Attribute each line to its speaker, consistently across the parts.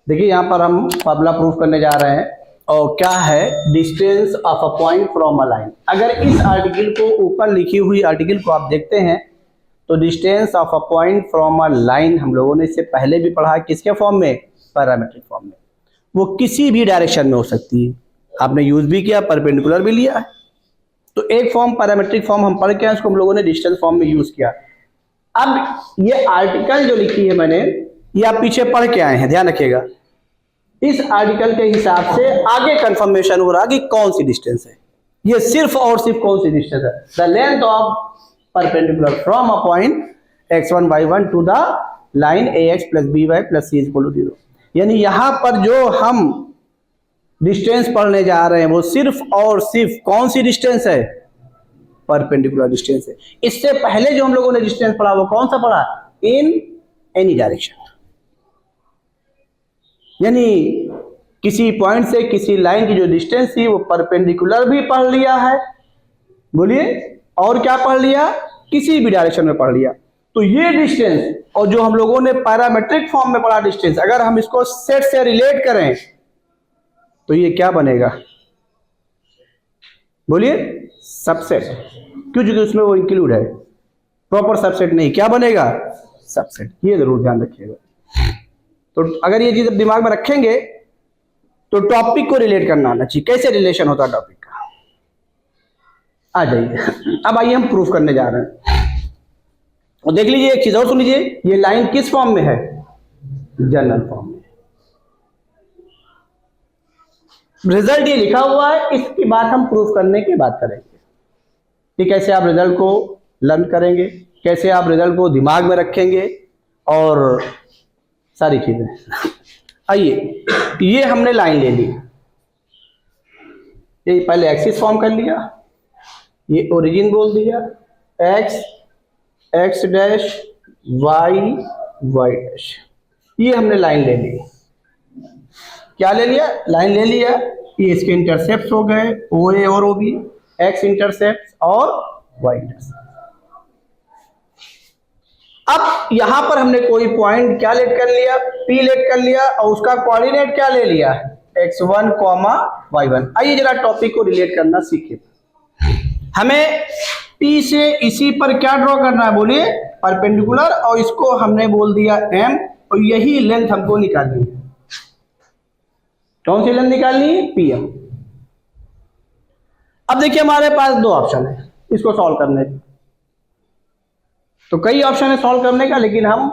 Speaker 1: देखिए यहाँ पर हम फार्मूला प्रूफ करने जा रहे हैं और क्या है distance of a point from a line. अगर इस आर्टिकल को ऊपर लिखी हुई आर्टिकल को आप देखते हैं तो distance of a point from a line हम लोगों ने इससे पहले भी पढ़ा, किसके फॉर्म में, पैरामीट्रिक फॉर्म में। वो किसी भी डायरेक्शन में हो सकती है, आपने यूज भी किया, परपेंडिकुलर भी लिया है। तो एक फॉर्म पैरामीट्रिक फॉर्म हम पढ़ के आए, उसको हम लोगों ने डिस्टेंस फॉर्म में यूज किया। अब ये आर्टिकल जो लिखी है मैंने, ये आप पीछे पढ़ के आए हैं, ध्यान रखिएगा। इस आर्टिकल के हिसाब से आगे कंफर्मेशन हो रहा कि कौन सी डिस्टेंस है। ये सिर्फ और सिर्फ कौन सी डिस्टेंस है, the length of perpendicular from a point x1 y1 to the line ax plus by plus c equal to 0। यानी यहां पर जो हम डिस्टेंस पढ़ने जा रहे हैं वो सिर्फ और सिर्फ कौन सी डिस्टेंस है, परपेंडिकुलर डिस्टेंस है। इससे पहले जो हम लोगों ने डिस्टेंस पढ़ा वो कौन सा पढ़ा, इन एनी डायरेक्शन। यानी किसी पॉइंट से किसी लाइन की जो डिस्टेंस थी वो परपेंडिकुलर भी पढ़ लिया है, बोलिए, और क्या पढ़ लिया, किसी भी डायरेक्शन में पढ़ लिया। तो ये डिस्टेंस और जो हम लोगों ने पैरामीट्रिक फॉर्म में पढ़ा डिस्टेंस, अगर हम इसको सेट से रिलेट करें तो ये क्या बनेगा, बोलिए, सबसेट। क्यों, क्योंकि उसमें वो इंक्लूड है, प्रॉपर सबसेट नहीं, क्या बनेगा, सबसेट। ये जरूर ध्यान रखिएगा। तो अगर ये चीज दिमाग में रखेंगे तो टॉपिक को रिलेट करना आना चाहिए, कैसे रिलेशन होता है टॉपिक का। आ जाइए, अब आइए हम प्रूफ करने जा रहे हैं। और देख लीजिए, एक चीज और सुन लीजिए, ये लाइन किस फॉर्म में है, जनरल फॉर्म में। रिजल्ट ये लिखा हुआ है, इसकी बात हम प्रूफ करने की बात करेंगे कि कैसे आप रिजल्ट को लर्न करेंगे, कैसे आप रिजल्ट को दिमाग में रखेंगे और सारी चीजें। आइए, ये हमने लाइन ले ली, ये पहले एक्सिस फॉर्म कर लिया, ये ओरिजिन बोल दिया, x x dash y y dash, ये हमने लाइन ले ली। क्या ले लिया, लाइन ले लिया। ये इसके इंटरसेप्ट हो गए, ओ ए और ओ बी, एक्स इंटरसेप्ट और वाई इंटरसेप्ट। अब यहां पर हमने कोई पॉइंट क्या लेट कर लिया, P लेट कर लिया और उसका कोऑर्डिनेट क्या ले लिया, x1, y1। आइए जरा टॉपिक को रिलेट करना सीखिए। हमें P से इसी पर क्या ड्रॉ करना है, बोलिए, परपेंडिकुलर, और इसको हमने बोल दिया m, और यही लेंथ हमको निकालनी है। कौन सी लेंथ निकालनी है, PM। अब देखिए हमारे पास दो ऑप्शन है इसको सॉल्व करने के। तो कई ऑप्शन है सॉल्व करने का, लेकिन हम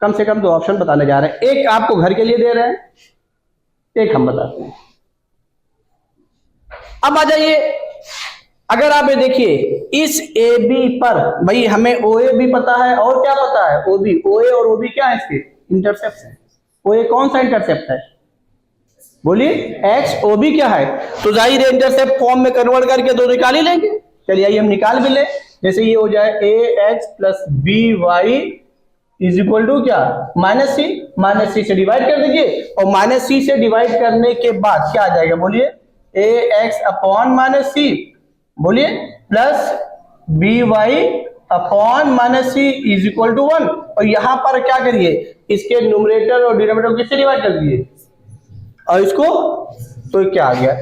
Speaker 1: कम से कम दो ऑप्शन बताने जा रहे हैं। एक आपको घर के लिए दे रहे हैं, एक हम बताते हैं। अब आ जाइए, अगर आप ये देखिए इस AB पर, भाई हमें OA भी पता है और क्या पता है, OB। OA और OB क्या है, इसके इंटरसेप्ट है। OA कौन सा इंटरसेप्ट है, बोलिए, एक्स। OB क्या है, तो जाहिर है इंटरसेप्ट फॉर्म में कन्वर्ट करके दो निकाल ही लेंगे। चलिए आइए हम निकाल भी ले। जैसे ये हो जाए AX plus BY is equal to क्या, माइनस सी से डिवाइड कर दीजिए, और माइनस सी से डिवाइड करने के बाद क्या आ जाएगा, बोलिए, AX अपॉन माइनस सी, बोलिए, plus BY upon minus c is equal to 1। और यहां पर क्या करिए, इसके न्यूमरेटर और डिनोमिनेटर को किससे डिवाइड कर दिए, और इसको, तो क्या आ गया,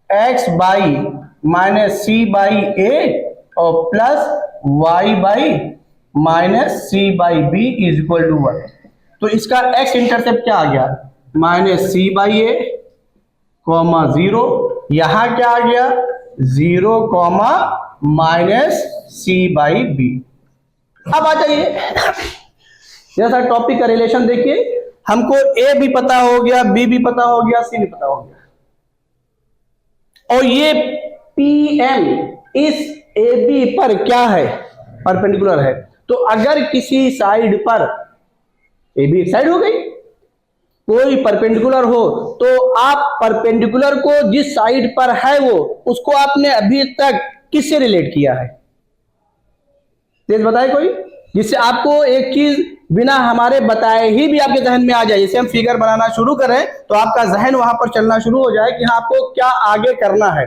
Speaker 1: x by minus c by a और plus y by minus c by b is equal to 1। तो इसका x इंटरसेप्ट क्या आ गया, minus c by a comma 0, यहां क्या आ गया, 0 comma minus c by b. अब आ जाइए जैसा टॉपिक का रिलेशन देखिए, हमको A भी पता हो गया, B भी पता हो गया, C भी पता हो गया, और ये PM इस AB पर क्या है, परपेंडिकुलर है। तो अगर किसी साइड पर, AB एक साइड हो गई, कोई परपेंडिकुलर हो, तो आप परपेंडिकुलर को जिस साइड पर है वो, उसको आपने अभी तक किससे रिलेट किया है, तेज बताए कोई, जिससे आपको एक चीज बिना हमारे बताए ही भी आपके जहन में आ जाए। जैसे हम फिगर बनाना शुरू करें तो आपका जहन वहां पर चलना शुरू हो जाए कि हाँ आपको क्या आगे करना है।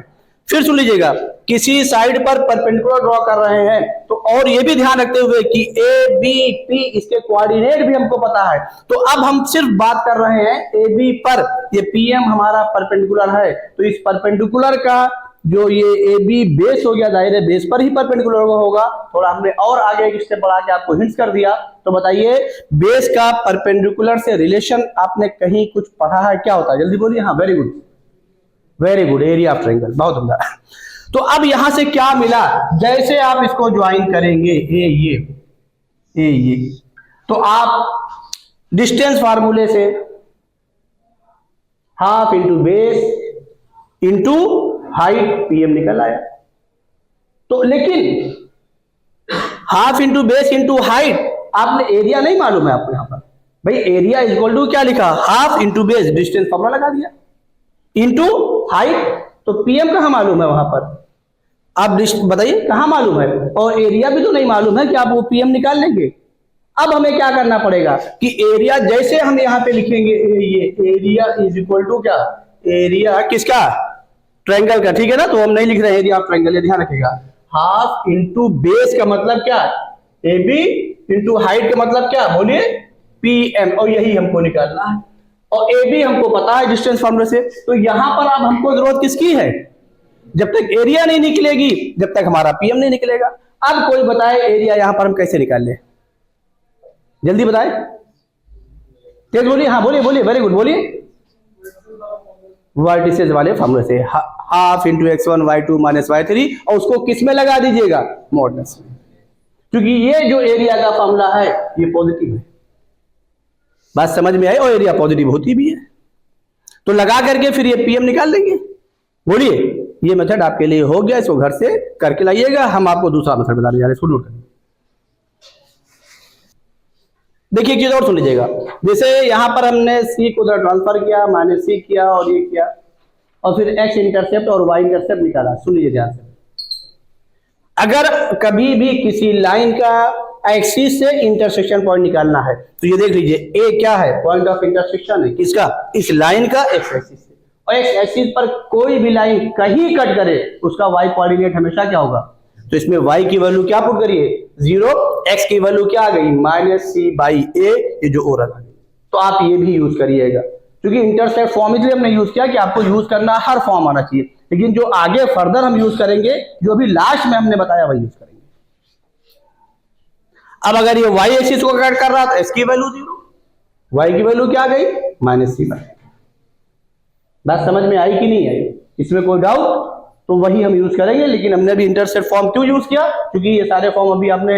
Speaker 1: फिर सुन लीजिएगा, किसी साइड पर परपेंडिकुलर ड्रॉ कर रहे हैं तो, और ये भी ध्यान रखते हुए कि ए बी पी इसके कोऑर्डिनेट भी हमको पता है, तो अब हम सिर्फ बात कर रहे हैं ए बी पर, ये पीएम हमारा परपेंडिकुलर है, तो इस परपेंडिकुलर का जो ये ए बी बेस हो गया, दायरे बेस पर ही परपेंडिकुलर होगा। थोड़ा हमने और आगे एक स्टेप बढ़ा के आपको हिंट्स कर दिया। तो बताइए, बेस का परपेंडिकुलर से रिलेशन आपने कहीं कुछ पढ़ा है, क्या होता है? जल्दी बोलिए। हाँ, very good, very good, area of triangle, बहुत उम्दा। तो अब यहां से क्या मिला, जैसे आप इसको ज्वाइन करेंगे ये, तो आप डिस्टेंस फार्मूले से half into base into height PM निकल आया। तो लेकिन half into base into height, आपने एरिया नहीं मालूम है आपको, यहां पर भाई एरिया इज इक्वल टू क्या लिखा, half into base, distance formula लगा दिया, इंटू हाइट, तो पीएम कहां मालूम है वहां पर, आप बताइए कहां मालूम है, और एरिया भी तो नहीं मालूम है कि आप वो पीएम निकाल लेंगे। अब हमें क्या करना पड़ेगा कि एरिया जैसे हम यहां पे लिखेंगे, ये एरिया इज इक्वल टू क्या, एरिया किसका, ट्रायंगल का, ठीक है ना। तो हम नहीं लिख रहे हैं एरिया ऑफ ट्रायंगल, ये ध्यान रखिएगा। हाफ इंटू बेस का मतलब क्या, ए बी, इंटू हाइट का मतलब क्या, बोलिए पीएम, और यही हमको निकालना है, और ए बी हमको पता है डिस्टेंस फॉर्मूले से। तो यहां पर अब हमको जरूरत किसकी है, जब तक एरिया नहीं निकलेगी, जब तक हमारा पीएम नहीं निकलेगा। अब कोई बताए एरिया यहां पर हम कैसे निकाल ले, जल्दी बताए, तेज बोलिए। हाँ बोलिए बोलिए, वेरी गुड, बोलिए। वर्टिसेस वाले फॉर्मूले से, half into x1 y2 minus y3, और उसको किस में लगा दीजिएगा, मॉडुलस में, क्योंकि ये जो एरिया का फॉर्मूला है ये पॉजिटिव है। बात समझ में आई, और एरिया पॉजिटिव होती भी है, तो लगा करके फिर ये पीएम निकाल लेंगे। बोलिए, ये मेथड आपके लिए हो गया, इसको घर से करके लाइएगा। हम आपको दूसरा मेथड बताने जा रहे हैं, इसको नोट करिए। देखिए एक चीज और सुन लीजिएगा, जैसे यहां पर हमने सी को उधर ट्रांसफर किया, माइनस सी किया और ये किया, और फिर एक्स इंटरसेप्ट और वाई इंटरसेप्ट निकाला। सुन लीजिए ध्यान से, अगर कभी भी किसी लाइन का एक्सिस से इंटरसेक्शन पॉइंट निकालना है, तो ये देख लीजिए, ए क्या है, पॉइंट ऑफ इंटरसेक्शन है, किसका, इस लाइन का एक्स एक्सिस से, और एक्स एक्सिस पर कोई भी लाइन कहीं कट करे, उसका वाई कोऑर्डिनेट हमेशा क्या होगा। तो इसमें y की वैल्यू क्या पुट करिए, 0, x की वैल्यू क्या आ गई, माइनस सी बाई ए, ये जो ओरल आ गई। तो आप ये भी यूज करिएगा, क्योंकि इंटरसेप्ट फॉर्म इसलिए हमने यूज किया कि आपको यूज करना हर फॉर्म आना चाहिए, लेकिन जो आगे फर्दर हम यूज करेंगे, जो अभी लास्ट में हमने बताया वही यूज करेंगे। अब अगर ये y एक्सिस को कट कर रहा था, x की वैल्यू 0, y की वैल्यू क्या आ गई, माइनस सी बाई। बात समझ में आई कि नहीं आई, इसमें कोई डाउट, तो वही हम यूज करेंगे। लेकिन हमने भी इंटरसेप्ट फॉर्म क्यों यूज किया, क्योंकि ये सारे फॉर्म अभी आपने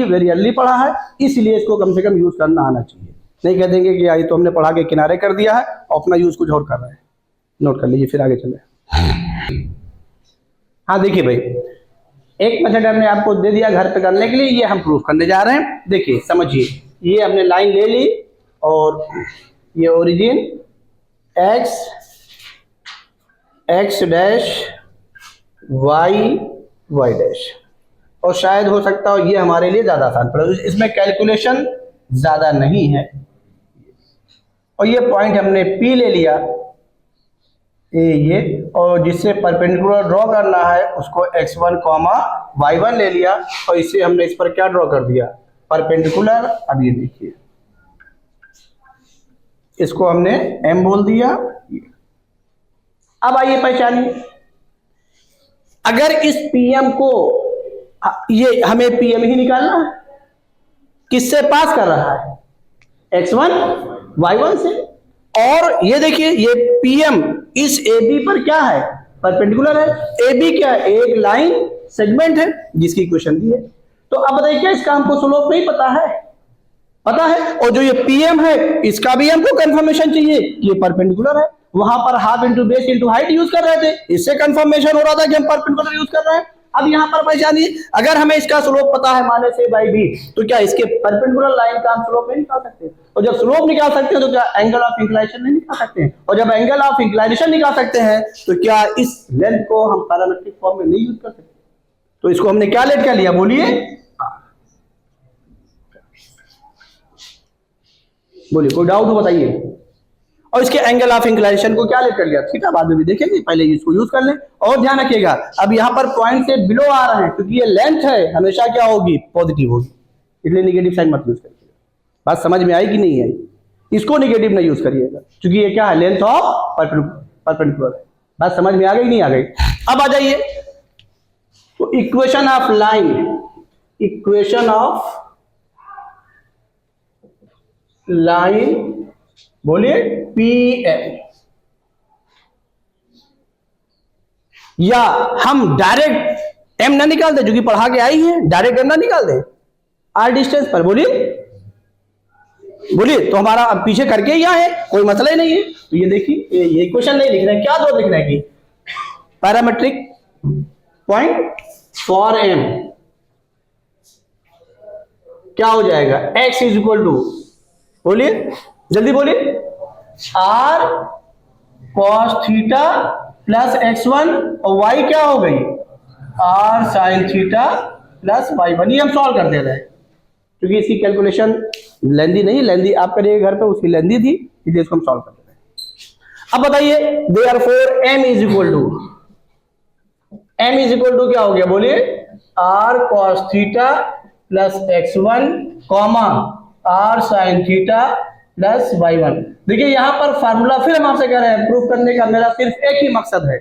Speaker 1: वेरी अर्ली पढ़ा है, इसलिए इसको कम से कम यूज करना आना चाहिए। नहीं कह देंगे कि ये तो हमने पढ़ा के किनारे कर दिया है और अपना यूज कुछ और कर रहा है। नोट कर लीजिए, फिर आगे चले। हाँ देखिए भाई, एक मेथड हमने आपको दे दिया घर पे करने के लिए, ये हम प्रूफ करने जा रहे हैं। देखिए समझिए, ये हमने लाइन ले ली, और ये origin x dash y dash, और शायद हो सकता हो ये हमारे लिए ज्यादा आसान पड़े, इसमें कैलकुलेशन ज्यादा नहीं है। और ये पॉइंट हमने P ले लिया, ये, और जिससे परपेंडिकुलर ड्रॉ करना है उसको x1 y1 ले लिया, और इसे हमने इस पर क्या ड्रॉ कर दिया, परपेंडिकुलर। अब ये देखिए, इसको हमने m बोल दिया। अब आइए पहचानिए, अगर इस पीएम को, ये हमें पीएम ही निकालना है, किससे पास कर रहा है, x1 y1 से, और ये देखिए ये पीएम इस AB पर क्या है, परपेंडिकुलर है। AB क्या है, एक लाइन सेगमेंट है जिसकी इक्वेशन दी है। तो अब बताइए, क्या इसका हमको स्लोप नहीं पता है, पता है, और जो ये पीएम है इसका भी हमको कंफर्मेशन चाहिए, ये परपेंडिकुलर है। वहां पर half into base into height use कर रहे थे, इससे कंफर्मेशन हो रहा था कि हम परपेंडिकुलर यूज कर रहे हैं। अब यहां पर पहचानिए, अगर हमें इसका स्लोप पता है माइनस a बाई बी, तो क्या इसके परपेंडिकुलर लाइन का हम स्लोप नहीं निकाल सकते? और जब स्लोप निकाल सकते हैं तो क्या एंगल ऑफ इंक्लिनेशन नहीं निकाल सकते हैं? और जब एंगल ऑफ इंक्लिनेशन निकाल सकते हैं तो क्या इस लेंथ को हम पैरामेट्रिक फॉर्म में नहीं यूज कर सकते? तो इसको हमने क्या लेट कर लिया, बोलिए बोलिए, कोई डाउट हो बताइए। और इसके एंगल ऑफ इंक्लिनेशन को क्या ले कर लिया, थीटा। बाद में भी देखेंगे, पहले इसको यूज कर लें। और ध्यान रखिएगा, अब यहाँ पर पॉइंट से बिलो आ रहे हैं, क्योंकि ये लेंथ है, हमेशा क्या होगी, पॉजिटिव होगी, इसलिए निगेटिव साइन मत यूज करिएगा। बात समझ में आई कि नहीं आई? इसको निगेटिव नहीं यूज करिएगा, क्योंकि ये क्या है, लेंथ ऑफ परपेंडिकुलर है। बात समझ में आ गई, नहीं आ गई? अब आ जाइए, तो equation of line, equation of line, बोलिए PM, या हम डायरेक्ट M ना निकाल दे, जो कि पढ़ा के आई है, डायरेक्ट M ना निकाल दे R डिस्टेंस पर, बोलिए बोलिए, तो हमारा अब पीछे करके ही है, कोई मसला ही नहीं है। तो ये देखिए, ये इक्वेशन नहीं लिख रहे हैं, क्या दो लिख रहे हैं कि पैरामेट्रिक पॉइंट फॉर M क्या हो जाएगा, x इज इक्वल टू, बोलिए जल्दी बोलिए, R cos theta plus x1, और y क्या हो गई, R sin theta plus y1। ये हम सॉल्व कर दे रहे हैं, क्योंकि इसकी कैलकुलेशन लेंदी नहीं, लेंदी आप करिए घर पे, उसकी लेंदी थी, इसलिए इसको हम सॉल्व कर दे रहे हैं। अब बताइए, therefore m is equal to क्या हो गया, बोलिए R cos theta plus x1, comma R sin theta plus y1। देखिए यहां पर फार्मूला फिर हम आपसे कह रहे हैं, प्रूफ करने का मेरा सिर्फ एक ही मकसद है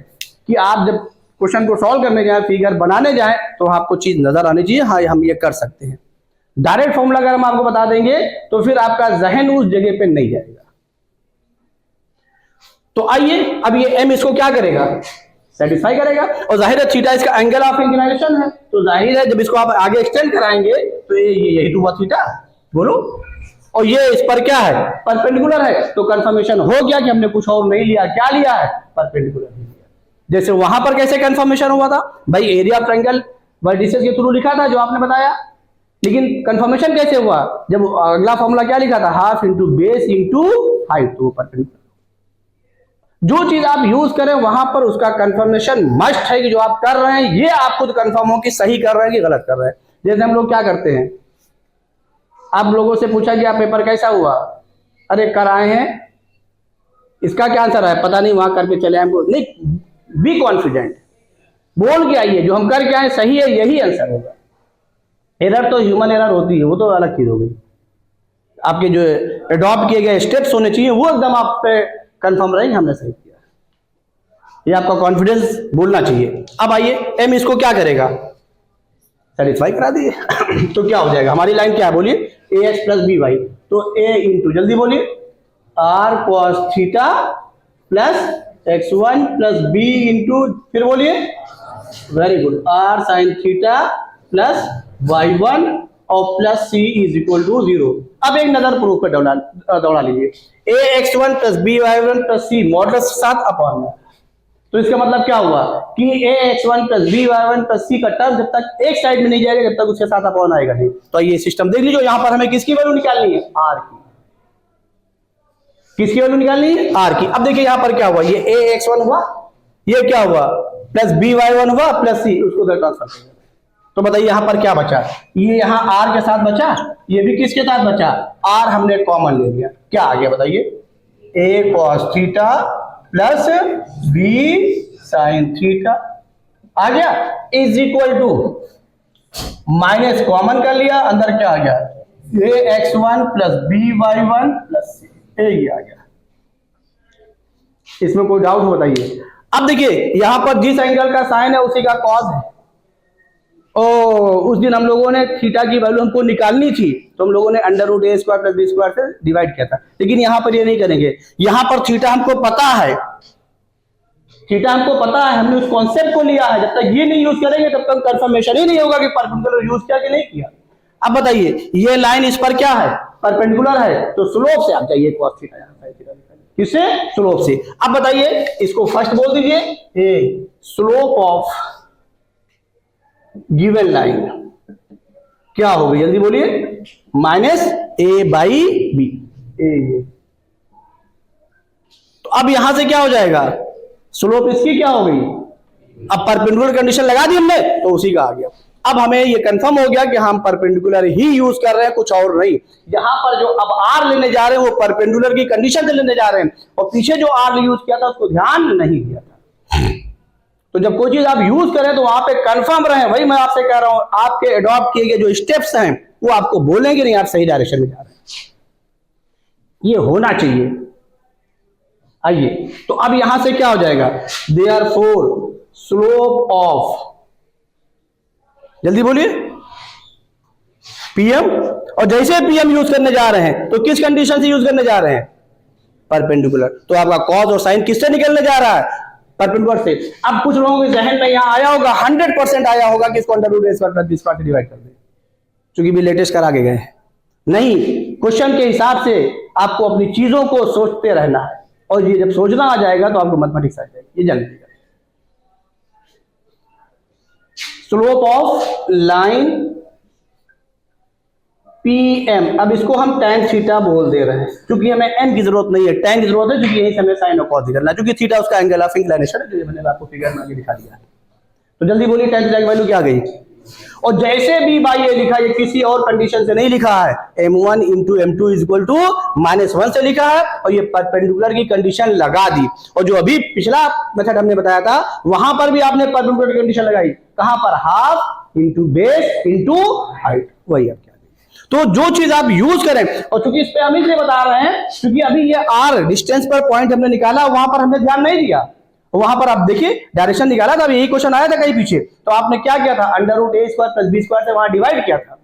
Speaker 1: कि आप जब क्वेश्चन को सॉल्व करने जाए, फिगर बनाने जाए, तो आपको चीज नजर आनी चाहिए, हाँ हम ये कर सकते हैं। डायरेक्ट फॉर्मूला अगर हम आपको बता देंगे तो फिर आपका जहन उस जगह पे नहीं जाएगा। तो आइए, अब ये m इसको क्या करेगा, सेटिस्फाई करेगा, और जाहिर है थीटा इसका एंगल ऑफ इंक्लिनेशन है, तो जाहिर है जब इसको आप आगे एक्सटेंड कराएंगे तो यही तो हुआ थीटा, बोलो। और ये इस पर क्या है, परपेंडिकुलर है, तो कंफर्मेशन हो गया कि हमने कुछ और नहीं लिया, क्या लिया है, परपेंडिकुलर लिया। जैसे वहां पर कैसे कंफर्मेशन हुआ था भाई, एरिया ऑफ ट्रायंगल वर्टिसेस के थ्रू लिखा था जो आपने बताया, लेकिन कंफर्मेशन कैसे हुआ, जब अगला फॉर्मूला क्या लिखा था, half into base into height, तो परपेंडिकुलर। जो चीज आप यूज करें वहां पर उसका कंफर्मेशन मस्ट है कि जो आप कर रहे हैं ये आप खुद कंफर्म हो कि सही कर रहे हैं कि गलत कर रहे हैं। जैसे हम लोग क्या करते हैं, आप लोगों से पूछा गया पेपर कैसा हुआ, अरे कर आए हैं, इसका क्या आंसर है पता नहीं, वहां करके चले आए, नहीं, बी कॉन्फिडेंट, बोल के आइए जो हम करके आए सही है, यही आंसर होगा। एरर तो ह्यूमन एरर होती है, वो तो अलग चीज हो गई। आपके जो अडॉप्ट किए गए स्टेप्स होने चाहिए वो एकदम आप पे कंफर्म रहेंगे हमने सही किया, ये आपका कॉन्फिडेंस बोलना चाहिए। अब आइए, एम इसको क्या करेगा, सेटिस्फाई करा दिए तो क्या हो जाएगा, हमारी लाइन क्या है, बोलिए ax प्लस बी वाई, तो a इंटू, जल्दी बोलिए, r cos theta plus x1 plus b into, फिर बोलिए, very good, r sin theta plus y1 और plus c is equal to 0। अब एक नजर प्रूफ पे दौड़ा लीजिए, ax1 plus by1 plus c modulus 7 upon में, तो इसका मतलब क्या हुआ कि ax1 plus by1 plus c का टर्म जब तक एक साइड में नहीं जाएगा जब तक उसके साथ अपॉन आएगा नहीं। तो ये सिस्टम देख लीजिए, यहां पर हमें किसकी वैल्यू निकालनी है, r की, किसकी वैल्यू निकालनी है, r की। अब देखिए यहां पर क्या हुआ, ये ax1 हुआ, ये क्या हुआ, प्लस by1 हुआ प्लस c, उसको उधर ट्रांसफर कर, तो बताइए यहां पर क्या बचा, ये यहां r के साथ बचा, ये भी किसके साथ बचा, r हमने कॉमन ले लिया, क्या आ गया बताइए, a cos theta plus b sin theta आ गया, is equal to, minus common कर लिया, अंदर क्या आ गया, ax1 plus by1 plus c, ये आ गया। इसमें कोई डाउट हो बताइए। अब देखिए यहां पर जिस एंगल का साइन है उसी का कॉस है, उस दिन हम लोगों ने थीटा की वैल्यू हमको निकालनी थी, तो हम लोगों ने under root a square plus b square से डिवाइड किया था, लेकिन यहां पर ये नहीं करेंगे। यहां पर थीटा हमको पता है, थीटा हमको पता है, हमने उस कॉन्सेप्ट को लिया है, जब तक ये नहीं यूज करेंगे तब तक कंफर्मेशन ही नहीं होगा कि परपेंडिकुलर यूज किया कि नहीं किया। अब बताइए ये लाइन इस पर क्या है, परपेंडिकुलर है, तो स्लोप से आप जाइए cos थीटा, किससे, स्लोप से। अब बताइए इसको फर्स्ट बोल दीजिए, ए स्लोप ऑफ गिवन लाइन क्या होगी, जल्दी बोलिए, माइनस ए बाई बी, तो अब यहां से क्या हो जाएगा, स्लोप इसकी क्या हो गई, अब परपेंडिकुलर कंडीशन लगा दी हमने तो उसी का आ गया। अब हमें ये कंफर्म हो गया कि हम परपेंडिकुलर ही यूज कर रहे हैं, कुछ और नहीं। यहां पर जो अब आर लेने जा रहे हैं वो परपेंडिकुलर की कंडीशन से लेने जा रहे हैं, और पीछे जो आर यूज किया था उसको ध्यान नहीं दिया था। तो जब कोई चीज आप यूज करें तो वहां पे कंफर्म रहे। भाई मैं आपसे कह रहा हूं, आपके अडॉप्ट किए गए जो स्टेप्स हैं वो आपको बोलेंगे नहीं आप सही डायरेक्शन में जा रहे हैं, ये होना चाहिए। आइए, तो अब यहां से क्या हो जाएगा, देयरफॉर स्लोप ऑफ, जल्दी बोलिए, पीएम। और जैसे पीएम यूज करने जा रहे हैं तो किस कंडीशन से यूज करने जा रहे हैं, परपेंडिकुलर। तो आपका कॉस और साइन किससे निकलने जा रहा है, परपेंडिकुलर से। अब कुछ लोगों के जहन में यहां आया होगा, 100% आया होगा कि इसको under root a square plus b square से डिवाइड कर दें, क्योंकि भी लेटेस्ट करा के गए हैं। नहीं, क्वेश्चन के हिसाब से आपको अपनी चीजों को सोचते रहना है, और ये जब सोचना आ जाएगा तो आपको मैथमेटिक्स आ जाएगी, ये जान लीजिएगा। स्लोप ऑफ लाइन पीएम, अब इसको हम tan थीटा बोल दे रहे हैं, क्योंकि हमें n की जरूरत नहीं है, tan की जरूरत है, क्योंकि यही से हमें साइन और कॉस निकालना है, क्योंकि थीटा उसका एंगल ऑफ इंक्लिनेशन है, जो मैंने आपको फिगर में आगे दिखा दिया है। तो जल्दी बोलिए, tan थीटा की वैल्यू क्या आ गई। और जैसे भी बाई ए लिखा, ये किसी और कंडीशन से नहीं लिखा है, m1 into m2 is equal to -1 से लिखा है, और ये परपेंडिकुलर की कंडीशन लगा दी। और जो अभी पिछला मेथड हमने बताया था वहां पर भी आपने परपेंडिकुलर की कंडीशन लगाई, कहां पर, half into base into height, वही अब क्या। तो जो चीज आप यूज करें, और चूंकि इस पे हम इसलिए बता रहे हैं क्योंकि अभी ये आर डिस्टेंस पर पॉइंट हमने निकाला, वहां पर हमने ध्यान नहीं दिया। वहां पर आप देखिए डायरेक्शन निकाला था, यही क्वेश्चन आया था कहीं पीछे, तो आपने क्या किया था, under root a square plus b square से वहां डिवाइड किया था,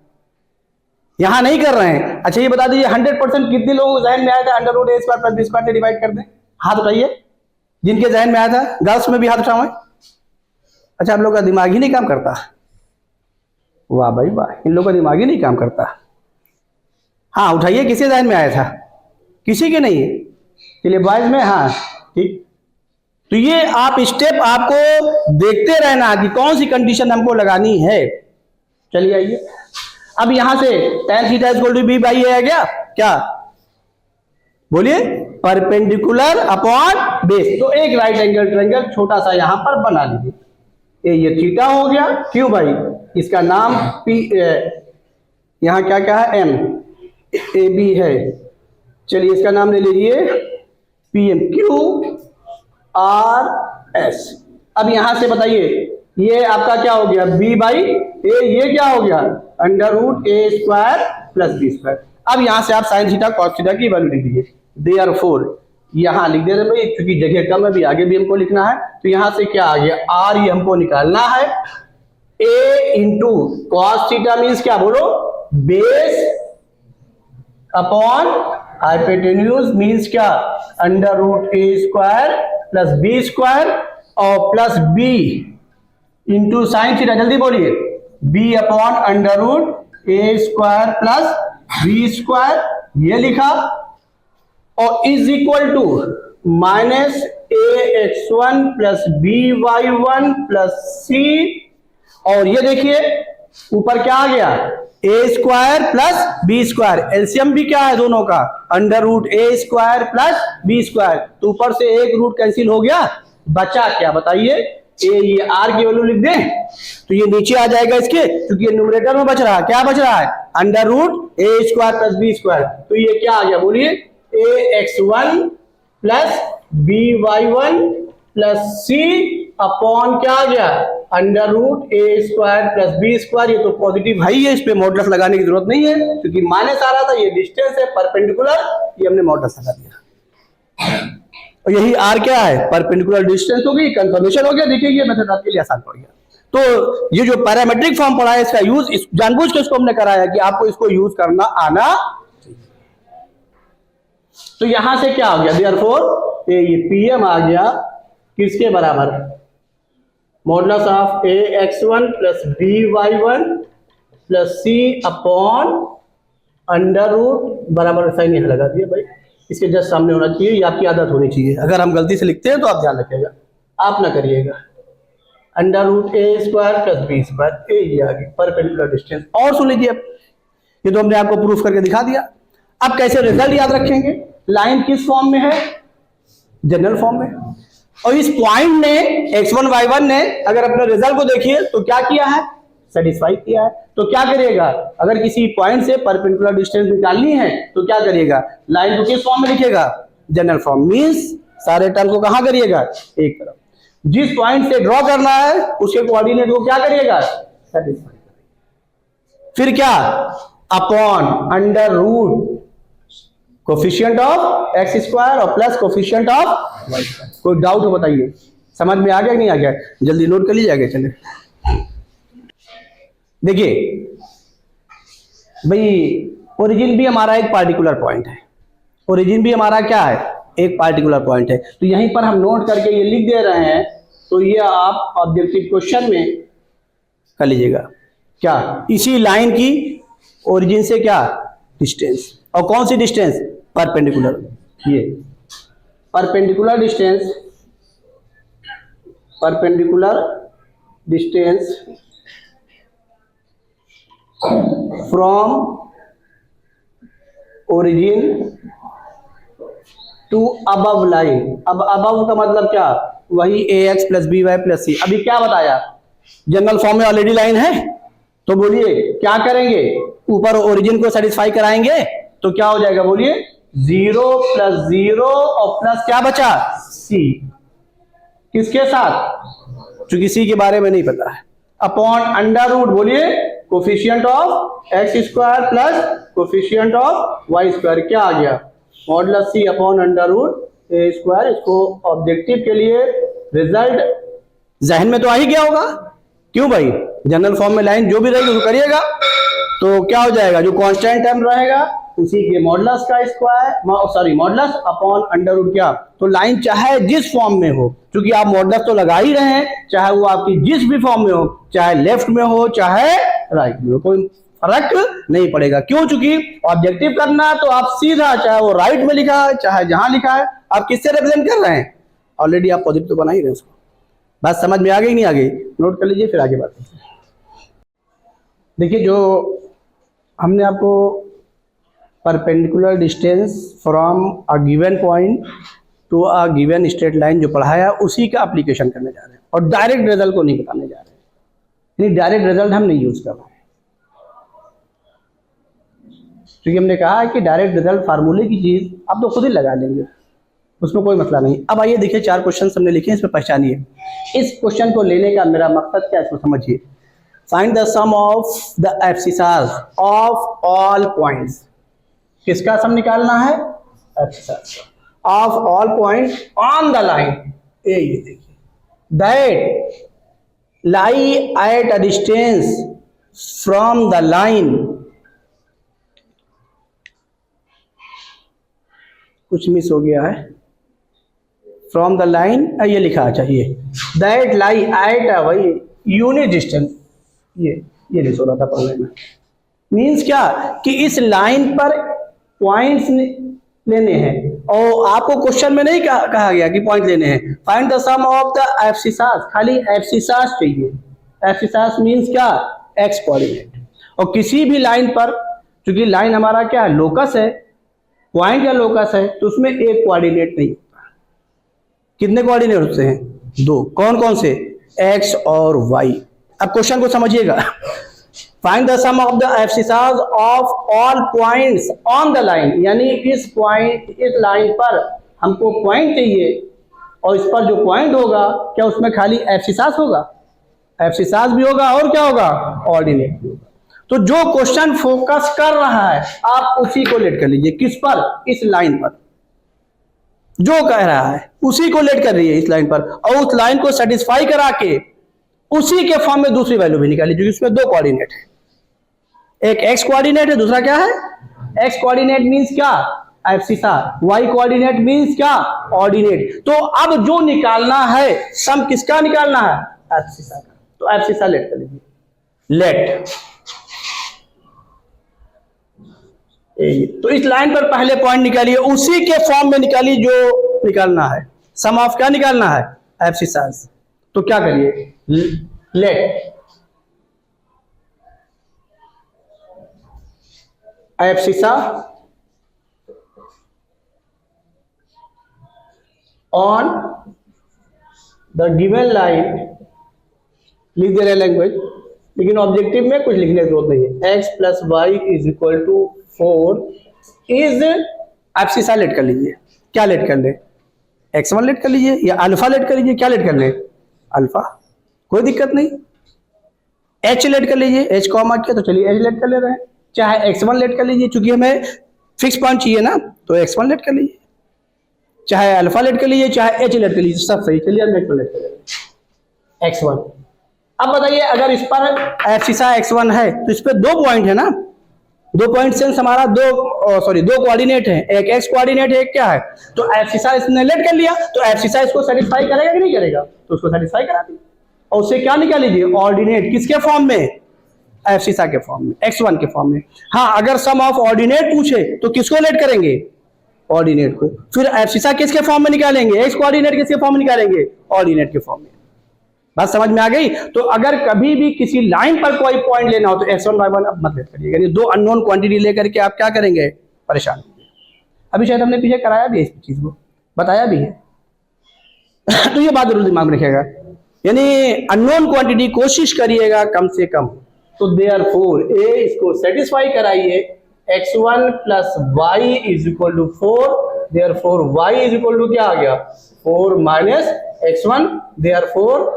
Speaker 1: यहां नहीं कर रहे हैं। अच्छा ये बता दीजिए 100% कितने लोगों को जहन में आया था under root a square plus b square से डिवाइड कर दें, हाथ उठाइए जिनके जहन में आया था। गर्ल्स में भी हाथ उठाओ। अच्छा आप लोग का दिमाग ही नहीं काम करता, वाह भाई वाह, इन लोगों का दिमाग ही नहीं काम करता। हाँ उठाइए, किसी जहन में आया था, किसी के नहीं है, चलिए बॉयज में, हाँ ठीक। तो ये आप स्टेप आपको देखते रहना कि कौन सी कंडीशन हमको लगानी है। चलिए आइए, अब यहां से tan theta equal to b by a आ गया, क्या बोलिए, परपेंडिकुलर अपॉन बेस। तो एक राइट एंगल ट्रायंगल छोटा सा यहां पर बना लीजिए, ये थीटा हो गया, क्यों भाई, इसका नाम पी, यहां क्या क्या है, एम ए बी है, चलिए इसका नाम ले लीजिए P M, Q R S. अब यहां से बताइए ये आपका क्या हो गया, बी बाई ए, ये क्या हो गया, under root a square plus b square. अब यहां से आप साइन थीटा कॉस थीटा की वैल्यू लिख दीजिए, देयरफॉर यहां लिख दे रहे भाई, क्योंकि जगह कम है, भी आगे भी हमको लिखना है, तो यहां से क्या आ गया, आर ये हमको निकालना है, a into cos theta means क्या बोलो, बेस अपॉन हाइपोटेन्यूज मीन्स क्या, under root a square plus b square, और plus b into sine theta, जल्दी बोलिए, b upon under root a square plus b square, ये लिखा, और is equal to minus a x one plus b y one plus c, और ये देखिए ऊपर क्या आ गया, a square plus b square, LCM भी क्या है दोनों का, under root a square plus b square, तो ऊपर से एक रूट कैंसिल हो गया, बचा क्या बताइए, ए, ये आर की वैल्यू लिख दें तो ये नीचे आ जाएगा इसके, क्योंकि ये न्यूमरेटर में बच रहा है, क्या बच रहा है, under root a square plus b square, तो ये क्या आ गया बोलिए, a x one plus b y one plus c upon क्या आ गया, under root a square plus b square, ये तो पॉजिटिव है ही है, इस पे मॉडुलस लगाने की जरूरत नहीं है, क्योंकि माइनस आ रहा था, ये डिस्टेंस है परपेंडिकुलर, ये हमने मॉडुलस लगा दिया, और यही आर क्या है, परपेंडिकुलर डिस्टेंस हो गई, कंफर्मेशन हो गया। देखिए ये मेथड आपके लिए आसान पड़ गया। तो ये जो पैरामेट्रिक फॉर्म पढ़ा है इसका यूज जानबूझ के इसको हमने कराया कि आपको इसको यूज करना आना चाहिए। तो यहां से क्या हो गया, देयरफॉर ये पीएम आ गया किसके बराबर, modulus of a x one plus b y one plus c upon under root, बराबर साइन यहां लगा दिया भाई, इसके जस्ट सामने होना चाहिए, ये आपकी आदत होनी चाहिए, अगर हम गलती से लिखते हैं तो आप ध्यान रखिएगा, आप ना करिएगा, under root a square plus b square, ए ये आ गई परपेंडिकुलर डिस्टेंस। और सुन लीजिए, ये तो हमने आपको प्रूफ करके दिखा दिया। अब कैसे रिजल्ट याद रखेंगे, लाइन किस फॉर्म में है, जनरल फॉर्म में, और इस पॉइंट ने x1 y1 ने अगर अपने रिजल्ट को देखिए तो क्या किया है, सेटिस्फाई किया है। तो क्या करिएगा, अगर किसी पॉइंट से परपेंडिकुलर डिस्टेंस निकालनी है तो क्या करिएगा, लाइन को किस फॉर्म में लिखिएगा, जनरल फॉर्म। मींस सारे टर्म को कहां करिएगा, एक तरफ। जिस पॉइंट से ड्रॉ करना है उसके कोऑर्डिनेट को क्या करिएगा, सेटिस्फाई। फिर क्या, upon under root coefficient of x square और plus coefficient of y square. कोई डाउट हो बताइए, समझ में आ गया कि नहीं आ गया, जल्दी नोट कर लीजिएगा। चलिए देखिए भाई, ओरिजिन भी हमारा एक पार्टिकुलर पॉइंट है, ओरिजिन भी हमारा क्या है, एक पार्टिकुलर पॉइंट है। तो यहीं पर हम नोट करके ये लिख दे रहे हैं, तो ये आप ऑब्जेक्टिव क्वेश्चन में कर लीजिएगा। क्या, इसी लाइन की ओरिजिन से क्या डिस्टेंस, और कौन सी डिस्टेंस, परपेंडिकुलर। ये perpendicular distance, perpendicular distance from origin to above line. अब अबव का मतलब क्या, वही ax plus b y plus c. अभी क्या बताया, जनरल फॉर्म में ऑलरेडी लाइन है, तो बोलिए क्या करेंगे, ऊपर ओरिजिन को सेटिस्फाई कराएंगे तो क्या हो जाएगा, बोलिए 0 प्लस 0 और प्लस क्या बचा, c। किसके साथ, चूंकि c के बारे में नहीं पता है, अपॉन अंडर रूट, बोलिए coefficient of x square plus coefficient of y square. क्या आ गया, modulus c upon under root a square. इसको ऑब्जेक्टिव के लिए रिजल्ट जहन में तो आ ही गया होगा, क्यों भाई, जनरल फॉर्म में लाइन जो भी रहेगी वो करिएगा, तो क्या हो जाएगा, जो कांस्टेंट टर्म रहेगा उसी के मॉडुलस का square, sorry modulus upon under root क्या। तो लाइन चाहे जिस फॉर्म में हो, क्योंकि आप मॉडुलस तो लगा ही रहे हैं, चाहे वो आपकी जिस भी फॉर्म में हो, चाहे लेफ्ट में हो चाहे राइट में हो, कोई फर्क नहीं पड़ेगा। क्यों, चूंकि ऑब्जेक्टिव करना तो आप सीधा, चाहे वो राइट में लिखा है चाहे जहां लिखा है, आप किससे रिप्रेजेंट कर रहे हैं, ऑलरेडी आप पॉजिटिव तो बना ही रहे हैं उसको। बात समझ में आ गई नहीं आ गई, नोट कर लीजिए, फिर आगे बात करते हैं। देखिए, जो हमने आपको perpendicular distance from a given point to a given straight line जो पढ़ाया, उसी का एप्लीकेशन करने जा रहे हैं, और डायरेक्ट रिजल्ट को नहीं बताने जा रहे हैं। यानी डायरेक्ट रिजल्ट हम नहीं यूज कर रहे हैं, क्योंकि हमने कहा है कि डायरेक्ट रिजल्ट फार्मूले की चीज आप तो खुद ही लगा लेंगे, उसमें कोई मसला नहीं। अब आइए देखिए, 4 क्वेश्चन हमने लिखे हैं, इसमें पहचानिए। इस क्वेश्चन को लेने का मेरा मकसद क्या है, इसको समझिए। Find the sum of the abscissas of all points. किसका सम निकालना है, abscissas of all point on the line. ये देखिए, that lie at a distance from the line, कुछ मिस हो गया है, फ्रॉम द लाइन ये लिखा चाहिए, दैट लाई एट वही यूनिट डिस्टेंस, ये नहीं सो रहा था पढ़ने में। मीन्स क्या कि इस लाइन पर पॉइंट्स लेने हैं, और आपको क्वेश्चन में नहीं कहा गया कि पॉइंट लेने हैं। Find the sum of the abscissas, खाली एब्सिसास चाहिए। एब्सिसास मीन्स क्या, एक्स कोऑर्डिनेट। और किसी भी लाइन पर, क्योंकि लाइन हमारा क्या है, लोकस है, पॉइंट या लोकस है, तो उसमें एक कोऑर्डिनेट नहीं होता। कितने कोऑर्डिनेट होते हैं, 2। कौन कौन से, एक्स और वाई। अब क्वेश्चन को समझिएगा। Find the sum of the abscissas of all points on the line, यानी इस पॉइंट, इस लाइन पर हमको पॉइंट चाहिए, और इस पर जो पॉइंट होगा, क्या उसमें खाली एब्सिसास होगा, एब्सिसास भी होगा और क्या होगा, ऑर्डिनेट भी होगा। तो जो क्वेश्चन फोकस कर रहा है आप उसी को लेट कर लीजिए। किस पर, इस लाइन पर, जो कह रहा है उसी को लेट कर रही है इस लाइन पर, और उस लाइन को सेटिस्फाई करा के उसी के फॉर्म में दूसरी वैल्यू भी निकाली, जो इसमें 2 कोऑर्डिनेट है, एक एक्स कोऑर्डिनेट है, दूसरा क्या है, एक्स कोऑर्डिनेट मींस क्या, एब्सिसा, वाई कोऑर्डिनेट मींस क्या, ऑर्डिनेट। तो अब जो निकालना है सम किसका निकालना है, एब्सिसा का। तो एब्सिसा लेट कर लीजिए, लेट। तो इस लाइन पर पहले पॉइंट निकालिए, उसी के फॉर्म में निकालिए जो निकालना है, सम ऑफ क्या निकालना है, एब्सिसास। तो क्या करिए, let abscissa on the given line, लिख दे रहे लैंग्वेज, लेकिन ऑब्जेक्टिव में कुछ लिखने की जरूरत नहीं है। x plus y is equal to 4 is, abscissa late कर लीजिए, क्या लेट कर ले, x1 लेट कर लीजिए या अल्फा लेट कर लीजिए, क्या लेट कर ले, अल्फा, कोई दिक्कत नहीं। h लेट कर लीजिए, h कॉमा किया तो चलिए h लेट कर ले रहे हैं, चाहे x1 लेट कर लीजिए, चूंकि हमें फिक्स पॉइंट चाहिए ना, तो x1 लेट कर लीजिए, चाहे अल्फा लेट कर लीजिए, चाहे h लेट कर लीजिए, सब सही। चलिए हम लेट कर लेते हैं x1। अब बताइए अगर इस पर एब्सिसा x1 है तो इस पर 2 पॉइंट है ना, 2 पॉइंट सेंस हमारा दो कोऑर्डिनेट है, एक x कोऑर्डिनेट है, एक क्या है, तो एब्सिसा इसने लेट कर लिया, तो एब्सिसा इसको सेटिस्फाई करेगा कि नहीं करेगा, तो उसको सेटिस्फाई करा दी। और उससे क्या निकाल लीजिए, ऑर्डिनेट, किसके फॉर्म में, एब्सिसा के फॉर्म में, x1 के फॉर्म में। हाँ, अगर सम ऑफ ऑर्डिनेट पूछे तो किसको लेट करेंगे, ऑर्डिनेट को। फिर एब्सिसा किसके फॉर्म में निकालेंगे, x कोऑर्डिनेट किसके फॉर्म में निकालेंगे, ऑर्डिनेट के फॉर्म में। बात समझ में आ गई। तो अगर कभी भी किसी लाइन पर कोई पॉइंट लेना हो तो x1 y1 अब मत लेट करिएगा, यानी 2 अननोन क्वांटिटी लेकर के आप क्या करेंगे, परेशान होंगे। अभी शायद हमने पीछे कराया भी है, इस चीज को बताया भी है तो ये बात जरूर दिमाग में रखिएगा, यानी अननोन क्वांटिटी कोशिश करिएगा कम से कम। तो देयरफॉर ए इसको सेटिस्फाई कराइए, x1 plus y is equal to 4, therefore y is equal to क्या आ गया, 4 minus x1, therefore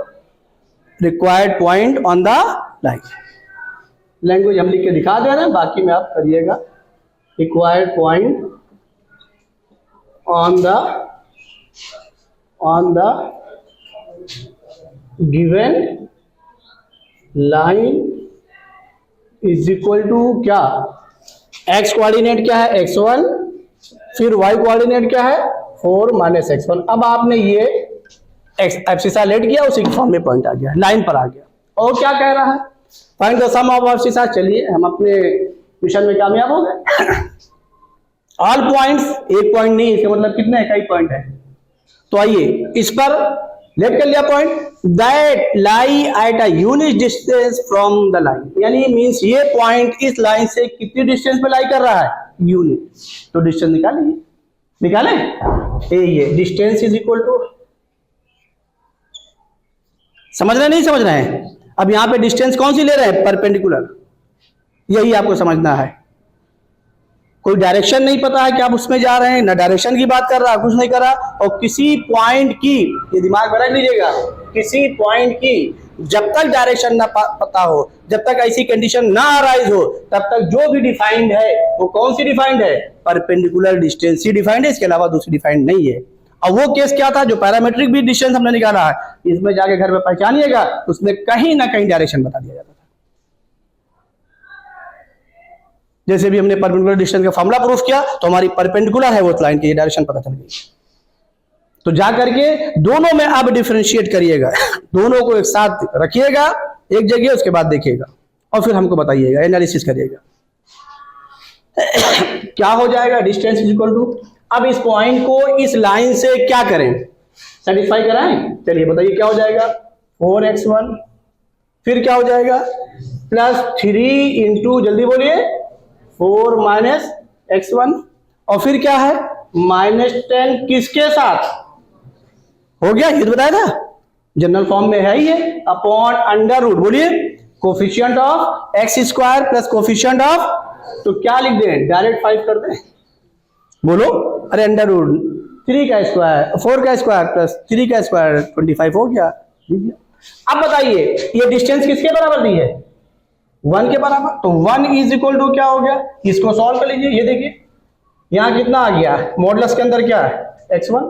Speaker 1: required point on the line. Language हम लिख के दिखा दे रहे हैं, बाकी में आप करिएगा। Required point on the given line is equal to क्या, x कोऑर्डिनेट क्या है, x1, फिर y कोऑर्डिनेट क्या है, 4 माइनस x1। अब आपने ये एब्सिसा लेट किया, उसी के फॉर्म में पॉइंट आ गया, लाइन पर आ गया। और क्या कह रहा है, find the sum of abscissa. चलिए हम अपने मिशन में कामयाब हो गए। ऑल पॉइंट्स, एक पॉइंट नहीं, इसका मतलब कितने हैं, कई पॉइंट है। तो आइए इस पर लेट कर लिया point, that lie at a unit distance from the line, यानी मींस ये पॉइंट इस लाइन से कितनी डिस्टेंस पे लाई कर रहा है, यूनिट। तो डिस्टेंस निकालिए, निकालें। ये डिस्टेंस इज इक्वल टू, समझ रहे नहीं समझ रहे हैं, अब यहां पे डिस्टेंस कौन सी ले रहे हैं, परपेंडिकुलर, यही आपको समझना है। कोई डायरेक्शन नहीं पता है कि आप उसमें जा रहे हैं, ना डायरेक्शन की बात कर रहा, कुछ नहीं कर रहा, और किसी पॉइंट की, ये दिमाग में रख लीजिएगा, किसी पॉइंट की जब तक डायरेक्शन ना पता हो, जब तक ऐसी कंडीशन ना अराइज हो, तब तक जो भी डिफाइंड है वो कौन सी डिफाइंड है, परपेंडिकुलर डिस्टेंस ही डिफाइंड है, इसके अलावा दूसरी डिफाइंड नहीं है। और वो केस क्या था, जो पैरामेट्रिक भी डिस्टेंस हमने निकाला है, इसमें जाके घर में पहचानिएगा, उसमें कहीं ना कहीं डायरेक्शन बता दिया जाता था। जैसे भी हमने परपेंडिकुलर डिस्टेंस का फॉर्मूला प्रूफ किया, तो हमारी परपेंडिकुलर है वो लाइन की, डायरेक्शन पता चल गई। तो जा करके दोनों में आप डिफरेंशिएट करिएगा, दोनों को एक साथ रखिएगा एक जगह, उसके बाद देखिएगा और फिर हमको बताइएगा, एनालिसिस करिएगा क्या हो जाएगा। डिस्टेंस इज इक्वल टू, अब इस पॉइंट को इस लाइन से क्या करें, सेटिस्फाई कराएं। चलिए बताइए क्या हो जाएगा, 4x1, फिर क्या हो जाएगा, +3 इंटू, जल्दी बोलिए, 4 माइनस x1, और फिर क्या है, -10 किसके साथ, हो गया, ये तो बताया था, जनरल फॉर्म में है ये, अपॉन अंडर रूट, बोलिए, coefficient of x² plus coefficient of, तो क्या लिख दें, डायरेक्ट 5 कर दें, बोलो, अरे अंडर रूट 3 का स्क्वायर, 4 का स्क्वायर प्लस 3 का स्क्वायर 25 हो गया। अब बताइए ये डिस्टेंस किसके बराबर दी है, 1 के बराबर, तो 1 इज इक्वल टू क्या हो गया, इसको सॉल्व कर लीजिए। ये देखिए यहां कितना आ गया, मॉडुलस के अंदर क्या है, x1,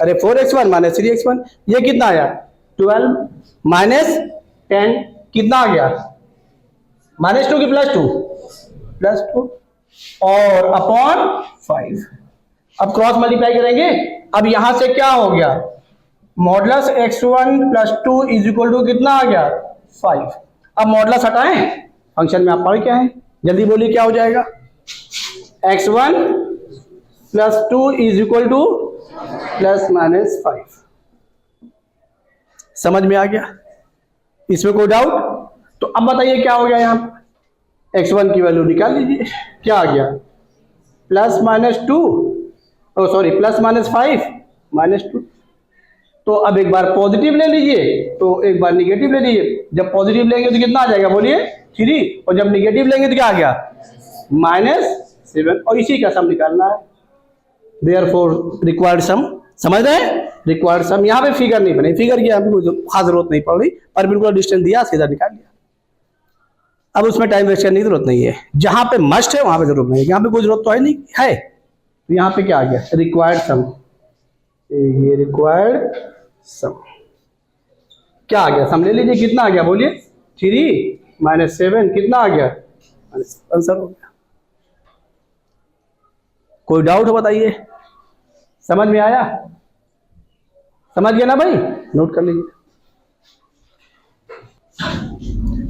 Speaker 1: अरे 4x1 माइनस 3x1, ये कितना आया, 12 माइनस 10 कितना आ गया, -2 की +2 और अपॉन 5। अब क्रॉस मल्टीप्लाई करेंगे, अब यहां से क्या हो गया, modulus x1 + 2 is equal to कितना आ गया, 5। अब मॉडुलस हटाएं, फंक्शन में आप पढ़ क्या है, जल्दी बोलिए क्या हो जाएगा, x1 + 2 इज इक्वल टू ±5। समझ में आ गया, इसमें कोई डाउट। तो अब बताइए क्या हो गया, यहां x1 की वैल्यू निकाल लीजिए, क्या आ गया, +-2, सॉरी +-5 -2, तो अब एक बार पॉजिटिव ले लीजिए, तो एक बार निगेटिव ले लीजिए। जब पॉजिटिव लेंगे तो कितना आ जाएगा बोलिए 3, और जब निगेटिव लेंगे तो क्या आ गया -7, और इसी का सम निकालना है। देयरफॉर रिक्वायर्ड सम, समझ रहे हैं, रिक्वायर्ड सम। यहाँ पे फिगर नहीं बने, फिगर की यहाँ पे कोई खास जरूरत नहीं पड़ रही, परपेंडिकुलर डिस्टेंस दिया सीधा निकाल लिया। अब उसमें टाइम वेस्ट करने की जरूरत नहीं है, जहां पे मस्ट है वहां पे जरूरत नहीं है, यहाँ पे कोई जरूरत तो है नहीं है। तो यहाँ पे क्या आ गया रिक्वायर्ड सम, ये रिक्वायर्ड सम क्या आ गया, सम ले लीजिए, कितना आ गया बोलिए 3 - 7 कितना आ गया, आंसर हो गया। कोई डाउट हो बताइए, समझ में आया, समझ गया ना भाई, नोट कर लीजिए।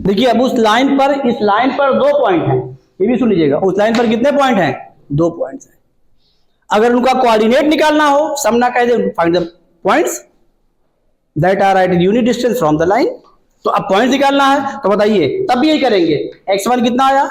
Speaker 1: देखिए अब उस लाइन पर, इस लाइन पर 2 पॉइंट हैं, ये भी सुन लीजिएगा, उस लाइन पर कितने पॉइंट हैं, 2 पॉइंट्स हैं। अगर उनका कोऑर्डिनेट निकालना हो, सम ना कह दे, find the points that are at unit distance from the line. तो अब पॉइंट निकालना है तो बताइए, तब भी यही करेंगे। x1 कितना आया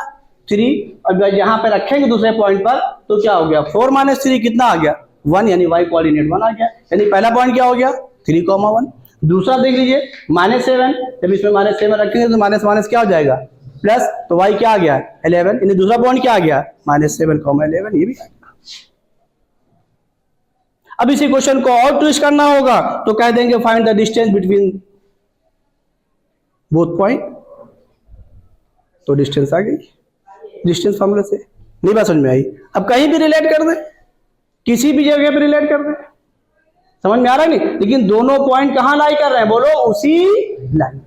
Speaker 1: 3, और यहां पे रखेंगे दूसरे पॉइंट पर तो क्या हो गया 4 - 3 कितना आ गया 1, यानी y कोऑर्डिनेट 1 आ गया। यानी पहला पॉइंट क्या हो गया 3,1। दूसरा देख लीजिए -7, जब इसमें -7 रखेंगे तो माइनस क्या हो जाएगा प्लस, तो y क्या आ गया 11, यानी दूसरा पॉइंट क्या आ गया -7,11, ये भी आ गया। अब इसी क्वेश्चन को और ट्विस्ट करना होगा तो कह देंगे find the distance between both point, तो डिस्टेंस आ गई, डिस्टेंस फॉर्मूले से। नहीं बात समझ में आई? अब कहीं भी रिलेट कर दे, किसी भी जगह पे रिलेट कर दे, समझ में आ रहा है नहीं? लेकिन दोनों पॉइंट कहां लाई कर रहे हैं बोलो, उसी लाइन,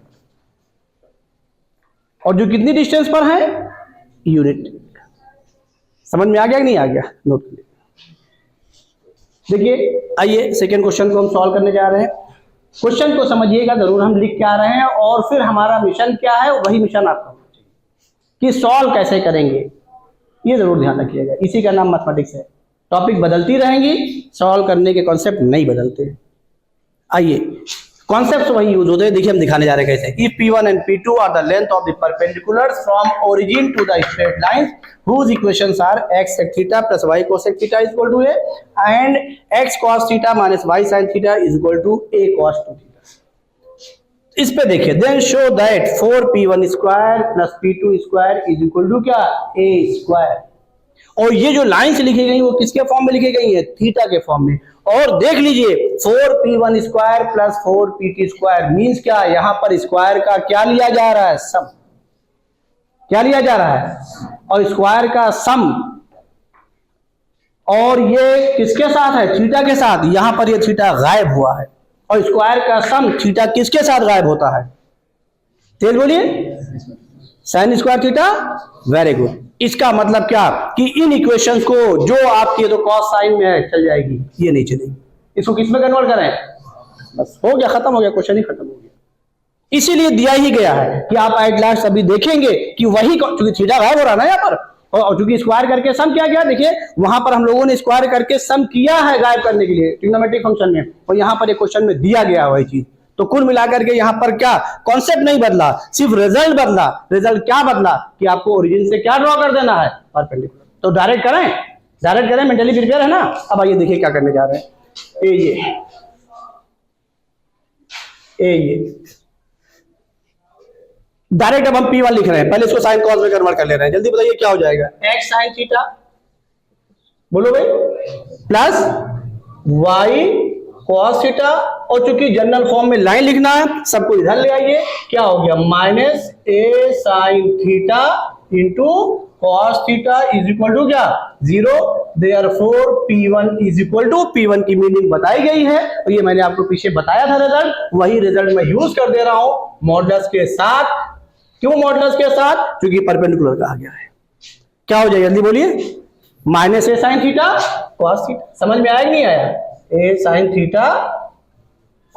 Speaker 1: और जो कितनी डिस्टेंस पर है यूनिट। समझ में आ गया कि नहीं आ गया? नोट कर लीजिए। देखिए आइए सेकेंड क्वेश्चन को हम सॉल्व करने जा रहे हैं। क्वेश्चन को समझिएगा जरूर, हम लिख के आ रहे हैं, और फिर हमारा मिशन क्या है वही मिशन आपका कि सॉल्व कैसे करेंगे, ये जरूर ध्यान रखिएगा। इसी का नाम मैथमेटिक्स है। टॉपिक बदलती रहेंगी, सॉल्व करने के कॉन्सेप्ट नहीं बदलते। आइए कॉन्सेप्ट वही यूज होते हैं। देखिए हम दिखाने जा रहे हैं कैसे। If P1 and P2 are the length of the perpendiculars from origin to the straight lines whose equations are x sec theta plus y cosec theta is equal to a and x cos theta minus y sin theta is equal to a cos 2 theta। इस पे देखिए, then show that 4p1 square plus p2 square is equal to क्या a square. और ये जो line से लिखी गई वो किसके फॉर्म में लिखी गई है, थीटा के फॉर्म में। और देख लीजिए 4p1 square plus 4pt square means क्या, यहां पर स्क्वायर का क्या लिया जा रहा है, सम। क्या लिया जा रहा है, और स्क्वायर का सम, और ये किसके साथ है, थीटा के साथ। यहां पर ये थीटा गायब हुआ है, और स्क्वायर का सम थीटा किसके साथ गायब होता है, तेज बोलिए, sign square theta. Very good. इसका मतलब क्या कि इन इक्वेशंस को जो आपके तो कॉस साइन में है चल जाएगी, ये नहीं चलेगी। इसको किस में कन्वर्ट करें, बस हो गया, खत्म हो गया, क्वेश्चन ही खत्म हो गया। इसीलिए दिया ही गया है कि आप एट लास्ट अभी देखेंगे कि वही, क्योंकि थीटा गायब हो रहा है ना यहाँ पर, और चूंकि स्क्वायर करके सम किया गया, देखिए वहां पर हम लोगों ने स्क्वायर करके सम किया है गायब करने के लिए ट्रिग्नोमेट्रिक फंक्शन में, और यहाँ पर एक क्वेश्चन में दिया गया वही चीज। तो कुल मिलाकर के यहाँ पर क्या कॉन्सेप्ट नहीं बदला, सिर्फ रिजल्ट बदला। रिजल्ट क्या बदला कि आपको ओरिजिन से क्या ड्रॉ कर देना है, परपेंडिकुलर। तो डायरेक्ट करें, डायरेक्ट करें, मेंटली प्रिपेयर है ना। अब आइए देखिए क्या करने जा रहे हैं। ये डायरेक्ट अब हम P1 लिख रहे हैं, पहले इसको साइन कॉस में कन्वर्ट कर ले रहे हैं। जल्दी बताइए क्या हो जाएगा, x साइन थीटा, बोलो भाई, प्लस y कॉस थीटा, और चूंकि जनरल फॉर्म में लाइन लिखना है सबको इधर ले आइए, क्या हो गया minus a sine theta into cos theta is equal to क्या 0। Therefore P1 is equal to, P1 की मीनिंग बताई गई है, और ये मैंने आपको पीछे बताया था रिजल्ट, वही रिजल्ट मैं यूज कर दे रहा हूं मॉडुलस के साथ। क्यों मॉडुलस के साथ, क्योंकि परपेंडिकुलर कहा गया है। क्या हो जाएगा जल्दी बोलिए, minus a sine theta cos theta. समझ में आया कि नहीं आया, a sine theta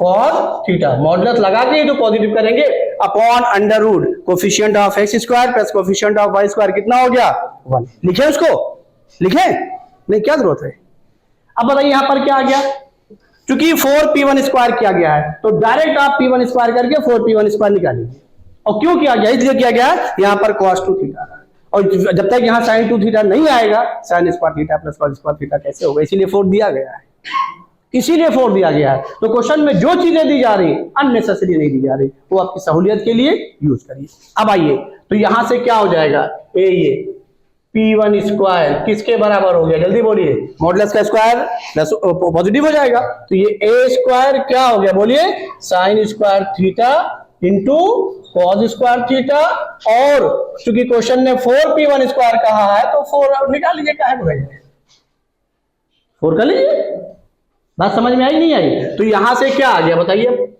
Speaker 1: cos theta, modulus लगा के तो पॉजिटिव करेंगे, upon under root coefficient of x square plus coefficient of y square कितना हो गया 1। लिखे उसको, लिखे नहीं, क्या जरूरत है। अब बताइए यहां पर क्या आ गया, क्योंकि 4p1 स्क्वायर किया गया है तो डायरेक्ट आप p1 स्क्वायर करके 4p1 स्क्वायर निकालिए। और क्यों किया गया, इसलिए किया गया यहां पर cos 2 थीटा, और जब तक यहां sin 2 थीटा नहीं आएगा sin square theta plus cos square theta कैसे होगा, इसीलिए 4 दिया गया है। इसीलिए 4 दिया गया है। तो क्वेश्चन में जो चीजें दी जा रही अननेसेसरी नहीं दी जा रही, वो आपकी सहूलियत के लिए यूज करिए। अब आइए, तो यहां से क्या हो जाएगा, ये P1 स्क्वायर किसके बराबर हो गया, जल्दी बोलिए, मॉडुलस का स्क्वायर प्लस पॉजिटिव हो जाएगा, तो ये a स्क्वायर क्या हो गया, बोलिए, sign square theta into cos square theta. और चूंकि क्वेश्चन ने 4P1 स्क्वायर कहा है तो 4 निकाल लीजिए, क्या है 4 कर लीजिए। बात समझ में आई नहीं आई? तो यहां से क्या आ गया बताइए,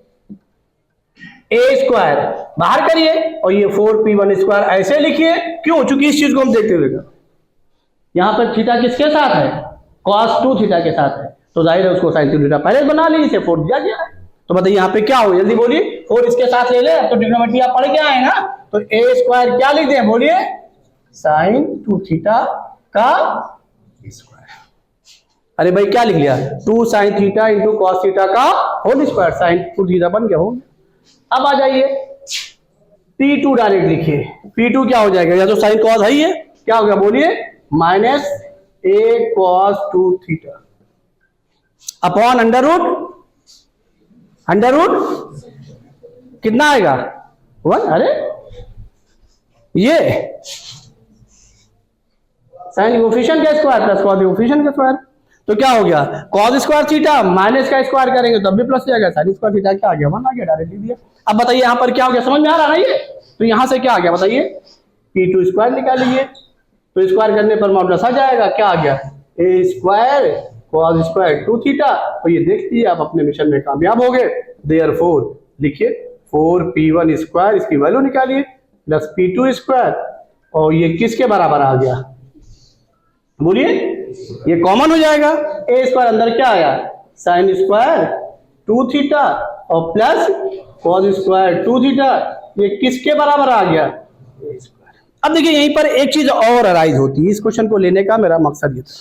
Speaker 1: a स्क्वायर बाहर करिए और ये 4P1 स्क्वायर ऐसे लिखिए। क्यों? चूंकि इस चीज को हम देखते हुए यहां पर थीटा किसके साथ है, cos 2 थीटा के साथ है, तो जाहिर है उसको sin 2 थीटा पहले बना ली, इसे 4 दिया गया है। तो बताइए यहाँ पे क्या हो, जल्दी बोलिए, 4 इसके साथ ले ले, तो ट्रिग्नोमेट्री आप पढ़ के आए ना, तो a स्क्वायर क्या लिख दें, बोलिए, sin 2 थीटा का स्क्वायर। अरे भाई क्या लिख लिया, 2 sin theta into cos theta का होल स्क्वायर, sin 2 थीटा बन गया, हो गया। अब आ जाइए P2 डायरेक्ट लिखिए, P2 क्या हो जाएगा, या तो साइन कॉस है, ये क्या हो गया, बोलिए, minus a cos 2 theta upon under root कितना आएगा 1। अरे ये साइन कोफिशिएंट का स्क्वायर प्लस कॉस कोफिशिएंट का स्क्वायर, तो क्या हो गया, कॉस स्क्वायर थीटा माइनस का स्क्वायर करेंगे तो अब भी प्लस जाएगा, साइन स्क्वायर थीटा क्या आ गया, 1 आ गया, डायरेक्ट लिख दिया। अब बताइए यहां पर क्या हो गया, समझ में आ रहा है ना ये? तो यहां से क्या आ गया बताइए, P2 स्क्वायर निकाल लीजिए, तो स्क्वायर करने पर मॉडुलस आ जाएगा, क्या आ गया, a square cos square 2 theta. तो ये देख लीजिए आप अपने मिशन में कामयाब हो गए। देयरफॉर लिखिए 4P1 स्क्वायर, इसकी वैल्यू निकालिए, प्लस P2 स्क्वायर, और ये किसके बराबर आ गया, बोलिए, ये कॉमन हो जाएगा, a स्क्वायर अंदर क्या आया, साइन स्क्वायर 2 थीटा और प्लस cos स्क्वायर 2 थीटा, ये किसके बराबर आ गया, a स्क्वायर। अब देखिए यहीं पर एक चीज और अराइज होती है, इस क्वेश्चन को लेने का मेरा मकसद ये था,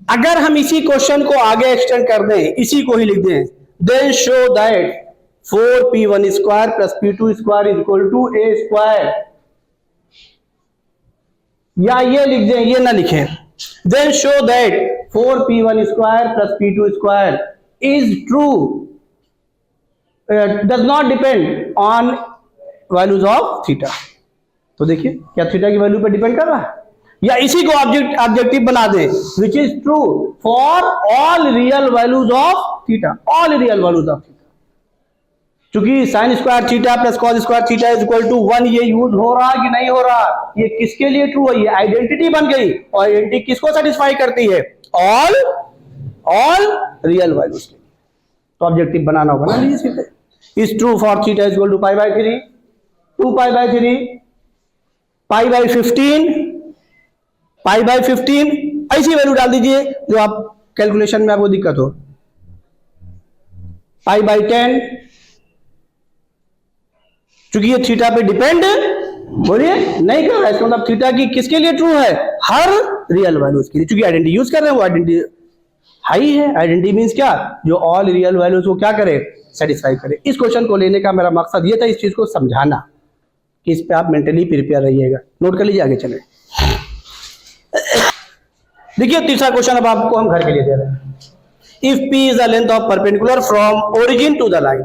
Speaker 1: अगर हम इसी क्वेश्चन को आगे एक्सटेंड कर दें, इसी को ही लिख दें, then show that 4P1 square plus P2 square is equal to a square, या ये लिख दें, ये ना लिखें, then show that 4P1 square plus P2 square is true, does not depend on values of theta. तो देखिए क्या थीटा की वैल्यू पे डिपेंड कर रहा है, या इसी को ऑब्जेक्टिव बना दें, which is true for all real values of theta, all real values of theta. क्योंकि sine square theta plus cos square theta is equal to 1, ये यूज हो रहा कि नहीं हो रहा, ये किसके लिए ट्रू है, ये आइडेंटिटी बन गई, और आइडेंटिटी किसको सेटिस्फाई करती है, ऑल रियल वैल्यूज के लिए। तो ऑब्जेक्टिव बनाना होगा ना, लीजिए सीधे, is true for theta is equal to pi by 3, 2π/3, π/15, π/15, ऐसी वैल्यू डाल दीजिए जो आप कैलकुलेशन में आपको दिक्कत हो, π/10, क्योंकि ये थीटा पे डिपेंड बोलिए नहीं कर रहा है, इसका मतलब थीटा की किसके लिए ट्रू है, हर रियल वैल्यूज के लिए, क्योंकि आइडेंटिटी यूज कर रहे हैं, वो आइडेंटिटी हाई है। आइडेंटिटी मींस क्या, जो ऑल रियल वैल्यूज को क्या करे, सेटिस्फाई करे। इस क्वेश्चन को लेने का मेरा मकसद ये था, इस चीज को समझाना, कि इस पे आप मेंटली प्रिपेयर रहिएगा। नोट कर लीजिए, आगे चले। देखिए तीसरा क्वेश्चन अब आपको हम घर के लिए दे रहे हैं। If P is the length of perpendicular from origin to the line,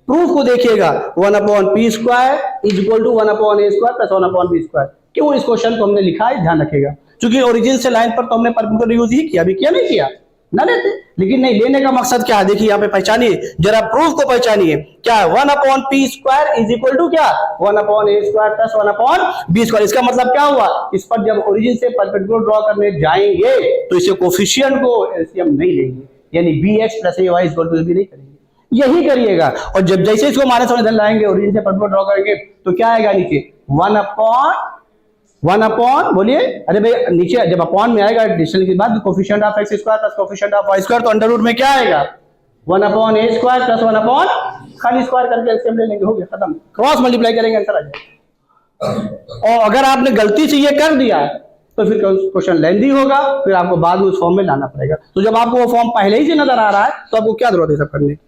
Speaker 1: proof को देखिएगा, 1/p square is equal to 1/a square plus 1/b square. क्यों इस क्वेश्चन को हमने लिखा है, ध्यान रखिएगा, क्योंकि ओरिजिन से लाइन पर तो हमने परपेंडिकुलर यूज ही किया, अभी किया नहीं किया ना लेते, लेकिन नहीं लेने का मकसद क्या है, देखिए यहाँ पे पहचानिए, जरा प्रूफ को पहचानिए, क्या है, 1/p square is equal to क्या, 1/a square plus 1/b square. इसका मतलब क्या हुआ, इस पर जब ओरिजिन से परपेंडिकुलर ड्रॉ करने जाएंगे तो इसे कोफिशिएंट को एलसीएम नहीं लेंगे, यानी bx plus ay is equal to b नहीं करेंगे, यही करिएगा। और जब जैसे इसको माइनस वाले इधर लाएंगे, ओरिजिन से परपेंडिकुलर ड्रॉ करेंगे, तो क्या आएगा नीचे 1/, बोलिए, अरे भाई नीचे जब अपॉन में आएगा एडिशन के बाद coefficient of x square plus coefficient of y square, तो अंडर रूट में क्या आएगा 1/a स्क्वायर प्लस 1/, खाली स्क्वायर करके एलसीएम ले लेंगे, हो गया खत्म, क्रॉस मल्टीप्लाई करेंगे, आंसर आ जाएगा। और अगर आपने गलती से ये कर दिया तो फिर क्वेश्चन लेंदी होगा, फिर आपको बाद में उस फॉर्म में लाना पड़ेगा। तो जब आपको वो फॉर्म पहले ही से नजर आ रहा है तो आपको क्या जरूरत है सब करने की।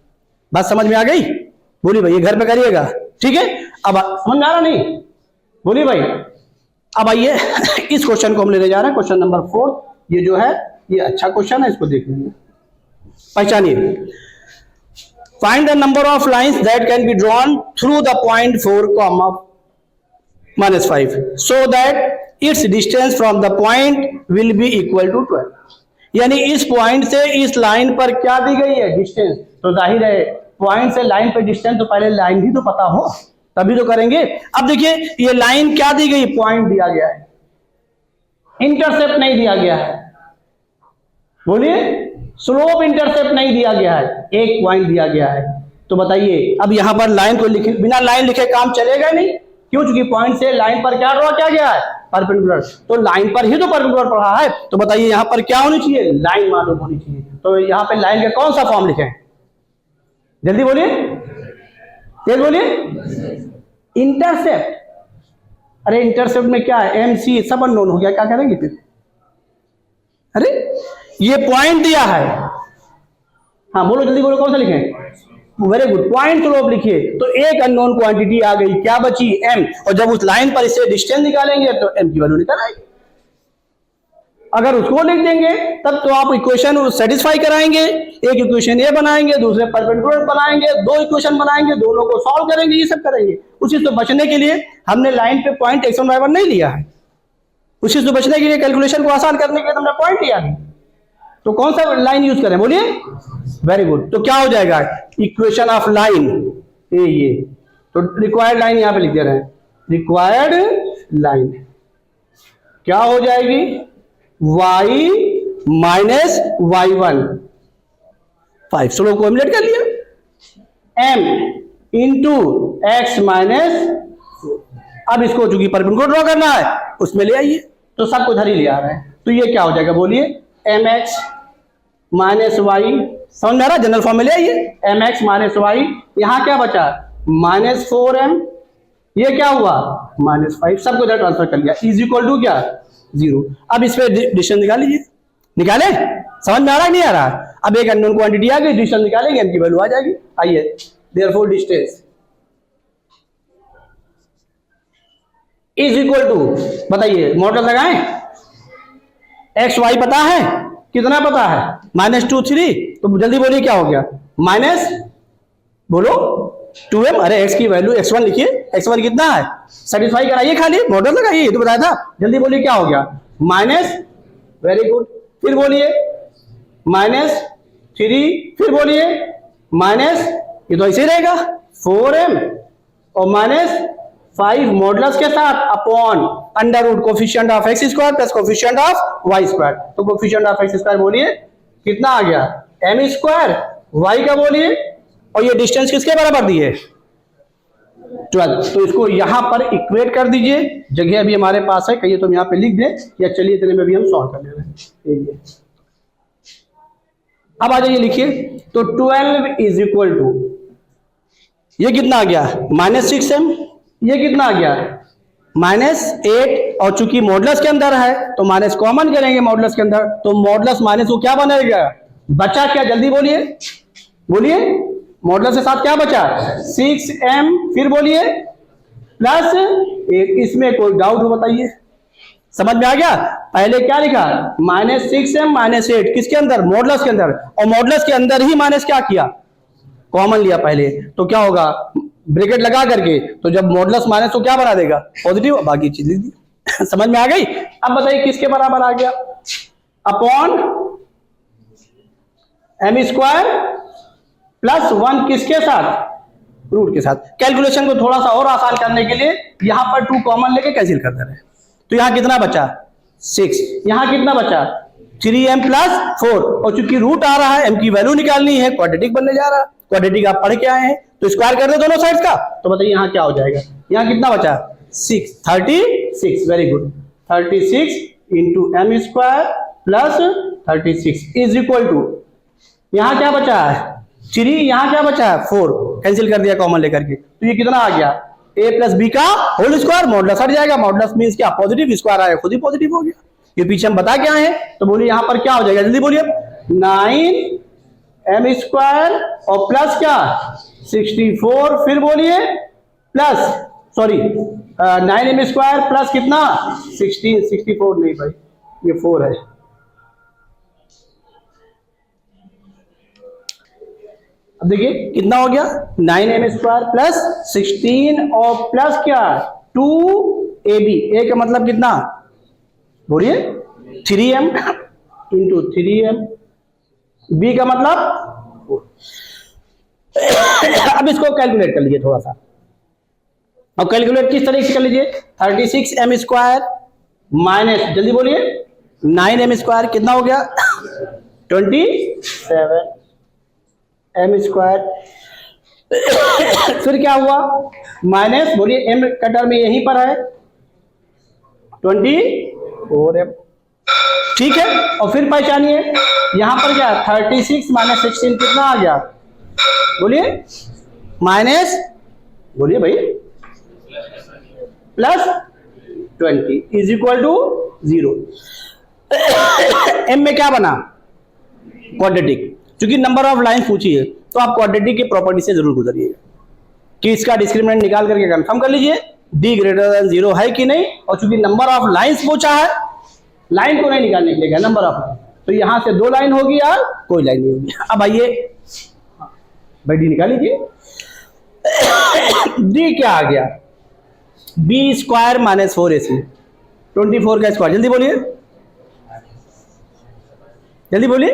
Speaker 1: बात समझ में आ गई? बोलिए भाई, ये घर पे करिएगा, ठीक है। अब समझ में आ रहा नहीं, बोलिए भाई, अब आइए इस क्वेश्चन को हम लेने जा रहे हैं, क्वेश्चन नंबर 4। ये जो है ये अच्छा क्वेश्चन है, इसको देख लीजिए, पहचानिए। Find the number of lines that can be drawn through the point 4, -5 so that its distance from the point will be equal to 12। यानी इस पॉइंट से इस लाइन पर क्या दी गई है, डिस्टेंस। तो जाहिर है पॉइंट से लाइन पर डिस्टेंस, तो पहले लाइन भी तो पता हो तभी तो करेंगे। अब देखिए ये लाइन क्या दी गई, पॉइंट दिया गया है, इंटरसेप्ट नहीं दिया गया है। बोलिए, स्लोप इंटरसेप्ट नहीं दिया गया है, एक पॉइंट दिया गया है। तो बताइए अब यहां पर लाइन को लिखे, बिना लाइन लिखे काम चलेगा नहीं, क्यों? चूंकि पॉइंट से लाइन पर क्या ड्रॉ किया गया है, परपेंडिकुलर। तो लाइन पर ही तो परपेंडिकुलर पढ़ा है, तो बताइए यहां पर क्या होनी चाहिए, लाइन मालूम होनी चाहिए। तो यहां पर लाइन का कौन सा फॉर्म लिखें, जल्दी बोलिए, तेज बोलिए, इंटरसेप्ट। अरे इंटरसेप्ट में क्या है, एम सी सब अननोन हो गया, क्या करेंगे फिर? अरे ये पॉइंट दिया है, हाँ बोलो जल्दी बोलो, कौन सा लिखें? वेरी गुड, पॉइंट स्लोप लिखिए। तो एक अननोन क्वांटिटी आ गई, क्या बची, एम। और जब उस लाइन पर इससे डिस्टेंस निकालेंगे तो एम की वैल्यू निकल आएगी। अगर उसको लिख देंगे तब तो आप इक्वेशन सेटिस्फाई कराएंगे। एक इक्वेशन ये बनाएंगे, दूसरे परपेंडिकुलर बनाएंगे, दो इक्वेशन बनाएंगे, दोनों को सॉल्व करेंगे, ये सब करेंगे। उसी से बचने के लिए हमने लाइन पे पॉइंट x1 y1 नहीं लिया है, उसी से बचने के लिए, कैलकुलेशन को आसान करने के लिए हमने पॉइंट लिया है। तो कौन सा लाइन यूज करें, बोलिए, वेरी गुड। तो क्या हो जाएगा, इक्वेशन ऑफ लाइन ये, तो रिक्वायर्ड लाइन यहां पे लिख दे रहे हैं, रिक्वायर्ड लाइन क्या हो जाएगी, y माइनस y1 5, स्लोप को एमुलेट कर लिया, m इंटू एक्स माइनस। अब इसको चूंकि परपेंडिकुलर ड्रॉ करना है उसमें ले आइए, तो सबको इधर ही ले आ रहे हैं। तो ये क्या हो जाएगा, बोलिए, mx माइनस वाई। समझ में आ रहा, जनरल फॉर्म में ले आइए, mx माइनस वाई। यहां क्या बचा, -4m, ये क्या हुआ, -5, सबको इधर ट्रांसफर कर लिया, इज इक्वल टू क्या, 0। अब इस पे डिस्टेंस निकाल लीजिए, निकाले, समझ में आ रहा है नहीं आ रहा? अब एक अननोन क्वांटिटी आ गई, डिस्टेंस निकालेंगे, एम की वैल्यू आ जाएगी। आइए, therefore distance is equal to, बताइए मॉडल लगाएं, एक्स वाई पता है, कितना पता है, -2 3, तो जल्दी बोलिए क्या हो गया, माइनस बोलो 2m। अरे x की वैल्यू x1 लिखिए, x1 कितना है, सेटिस्फाई कराइए, खाली मॉडल लगाइए, ये तो बताया था। जल्दी बोलिए क्या हो गया, माइनस, वेरी गुड, फिर बोलिए -3, फिर बोलिए माइनस, ये तो ऐसे ही रहेगा 4m और -5 मॉडुलस के साथ upon under root coefficient of x square plus coefficient of y square. तो कोफिशिएंट ऑफ एक्स स्क्वायर बोलिए कितना आ गया, m स्क्वायर, y का बोलिए, और ये डिस्टेंस किसके बराबर दी है, 12। तो इसको यहां पर इक्वेट कर दीजिए, जगह अभी हमारे पास है, कहिए तो हम यहां पे लिख दें, या चलिए इतने में भी हम सॉल्व कर ले रहे हैं। अब आ जाइए लिखिए, तो 12 इज इक्वल टू, ये कितना आ गया, -6m, ये कितना आ गया, -8, और चूंकि मॉडुलस के अंदर है तो माइनस कॉमन करेंगे मॉडुलस के अंदर, तो मॉडुलस माइनस को क्या बनेगा, बचा क्या, जल्दी बोलिए, बोलिए, मॉडुलस के साथ क्या बचा, 6m, फिर बोलिए प्लस 8। इसमें कोई डाउट हो बताइए, समझ में आ गया? पहले क्या लिखा, -6m -8 किसके अंदर, मॉडुलस के अंदर, और मॉडुलस के अंदर ही माइनस क्या किया, कॉमन लिया पहले, तो क्या होगा, ब्रैकेट लगा करके, तो जब मॉडुलस माइनस तो क्या बना देगा, पॉजिटिव, बाकी चीज लिख दी। समझ में आ गई? अब बताइए किसके बराबर आ गया, अपॉन m स्क्वायर प्लस 1 किसके साथ, रूट के साथ। कैलकुलेशन को थोड़ा सा और आसान करने के लिए यहां पर 2 कॉमन लेके कैंसिल करते रहे, तो यहां कितना बचा 6, यहां कितना बचा 3m प्लस 4, और चूंकि रूट आ रहा है, m की वैल्यू निकालनी है, क्वाड्रेटिक बनने जा रहा है, क्वाड्रेटिक आप पढ़ के आए हैं, तो स्क्वायर कर दे दोनों साइड्स का, तो बताइए यहां क्या हो जाएगा, यहां कितना बचा 6, 36, very good, 36 into m square plus 36 is equal to, यहां क्या बचा है 3, यहां क्या बचा है 4, कैंसिल कर दिया कॉमन लेकर के, तो ये कितना आ गया a प्लस बी का होल स्क्वायर, मॉडुलस हट जाएगा, मॉडुलस मींस क्या, पॉजिटिव, स्क्वायर आया खुद ही पॉजिटिव हो गया। ये पीछे हम बता क्या है, तो बोलिए यहां पर क्या हो जाएगा, जल्दी बोलिए, 9m स्क्वायर और प्लस क्या 64, फिर बोलिए plus, sorry 9m square plus कितना 16, 64 नहीं भाई, ये 4 है। अब देखिए कितना हो गया 9m स्क्वायर प्लस 16 और प्लस क्या 2ab, ए का मतलब कितना बोलिए 3m इंटू 3m, बी का मतलब अब इसको कैलकुलेट कर लीजिए थोड़ा सा। अब कैलकुलेट किस तरीके से कर लीजिए 36m स्क्वायर माइनस जल्दी बोलिए 9m स्क्वायर कितना हो गया 27m स्क्वायर फिर क्या हुआ माइनस बोलिए m का टर्म यहीं पर है 24m, ठीक है। और फिर पहचानिए यहां पर क्या 36 माइनस 16 कितना आ गया बोलिए माइनस बोलिए भाई plus 20 is equal to 0। m में क्या बना क्वाड्रेटिक, क्योंकि नंबर ऑफ लाइन पूछी है तो आप क्वाड्रेटिक की प्रॉपर्टी से जरूर गुजरिएगा कि इसका डिस्क्रिमिनेंट निकाल करके कंफर्म कर लीजिए d ग्रेटर देन 0 है कि नहीं। और चूंकि नंबर ऑफ लाइंस पूछा है लाइन को नहीं निकालने के लिए नंबर ऑफ लाइन, तो यहां से 2 लाइन होगी या कोई लाइन नहीं होगी। अब आइए भाई डी निकाल लीजिए डी क्या आ गया बी स्क्वायर माइनस 4ac 24 का स्क्वायर जल्दी बोलिए जल्दी बोलिए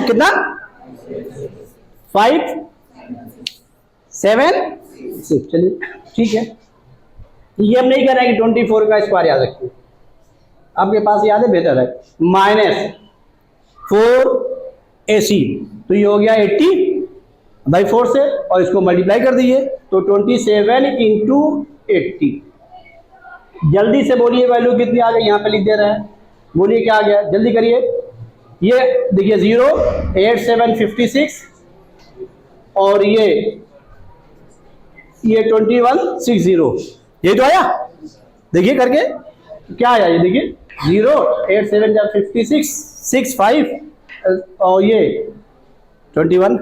Speaker 1: कितना 5 7 6 चलिए ठीक है। ये हम नहीं कर रहे हैं कि 24 का स्क्वायर याद रखिए, आपके पास याद है बेहतर है माइनस 4ac तो ये हो गया 80 बाई 4 से और इसको मल्टीप्लाई कर दीजिए तो 27 इंटू 80। जल्दी से बोलिए वैल्यू कितनी आ गई यहाँ पे लिख दे रहे हैं बोलिए क्या आ गया जल्दी करिए। ये देखिए 0 8 7 56 और ये 2160 ये तो आया देखिए करके क्या आया ये देखिए 0 8 7 56 6 5 और ये 21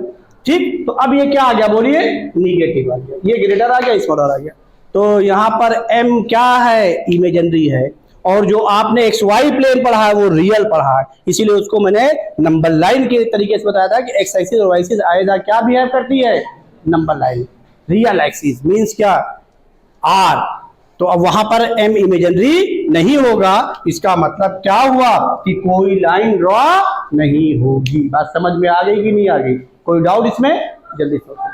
Speaker 1: ठीक। तो अब ये क्या आ गया बोलिए निगेटिव आ गया, ये ग्रेटर आ गया स्मॉलर आ गया। तो यहाँ पर m क्या है इमेजिनरी है और जो आपने XY प्लेन पढ़ा है वो रियल पढ़ा है, इसीलिए उसको मैंने नंबर लाइन के तरीके से बताया था कि एक्स एक्सिस और वाई एक्सिस आयदा क्या बिहेव करती है number line, real axis means क्या r। तो अब वहां पर m इमेजिनरी नहीं होगा, इसका मतलब क्या हुआ कि कोई लाइन ड्रॉ नहीं होगी। बात समझ में आ गई कि नहीं आ गई, कोई डाउट इसमें जल्दी से।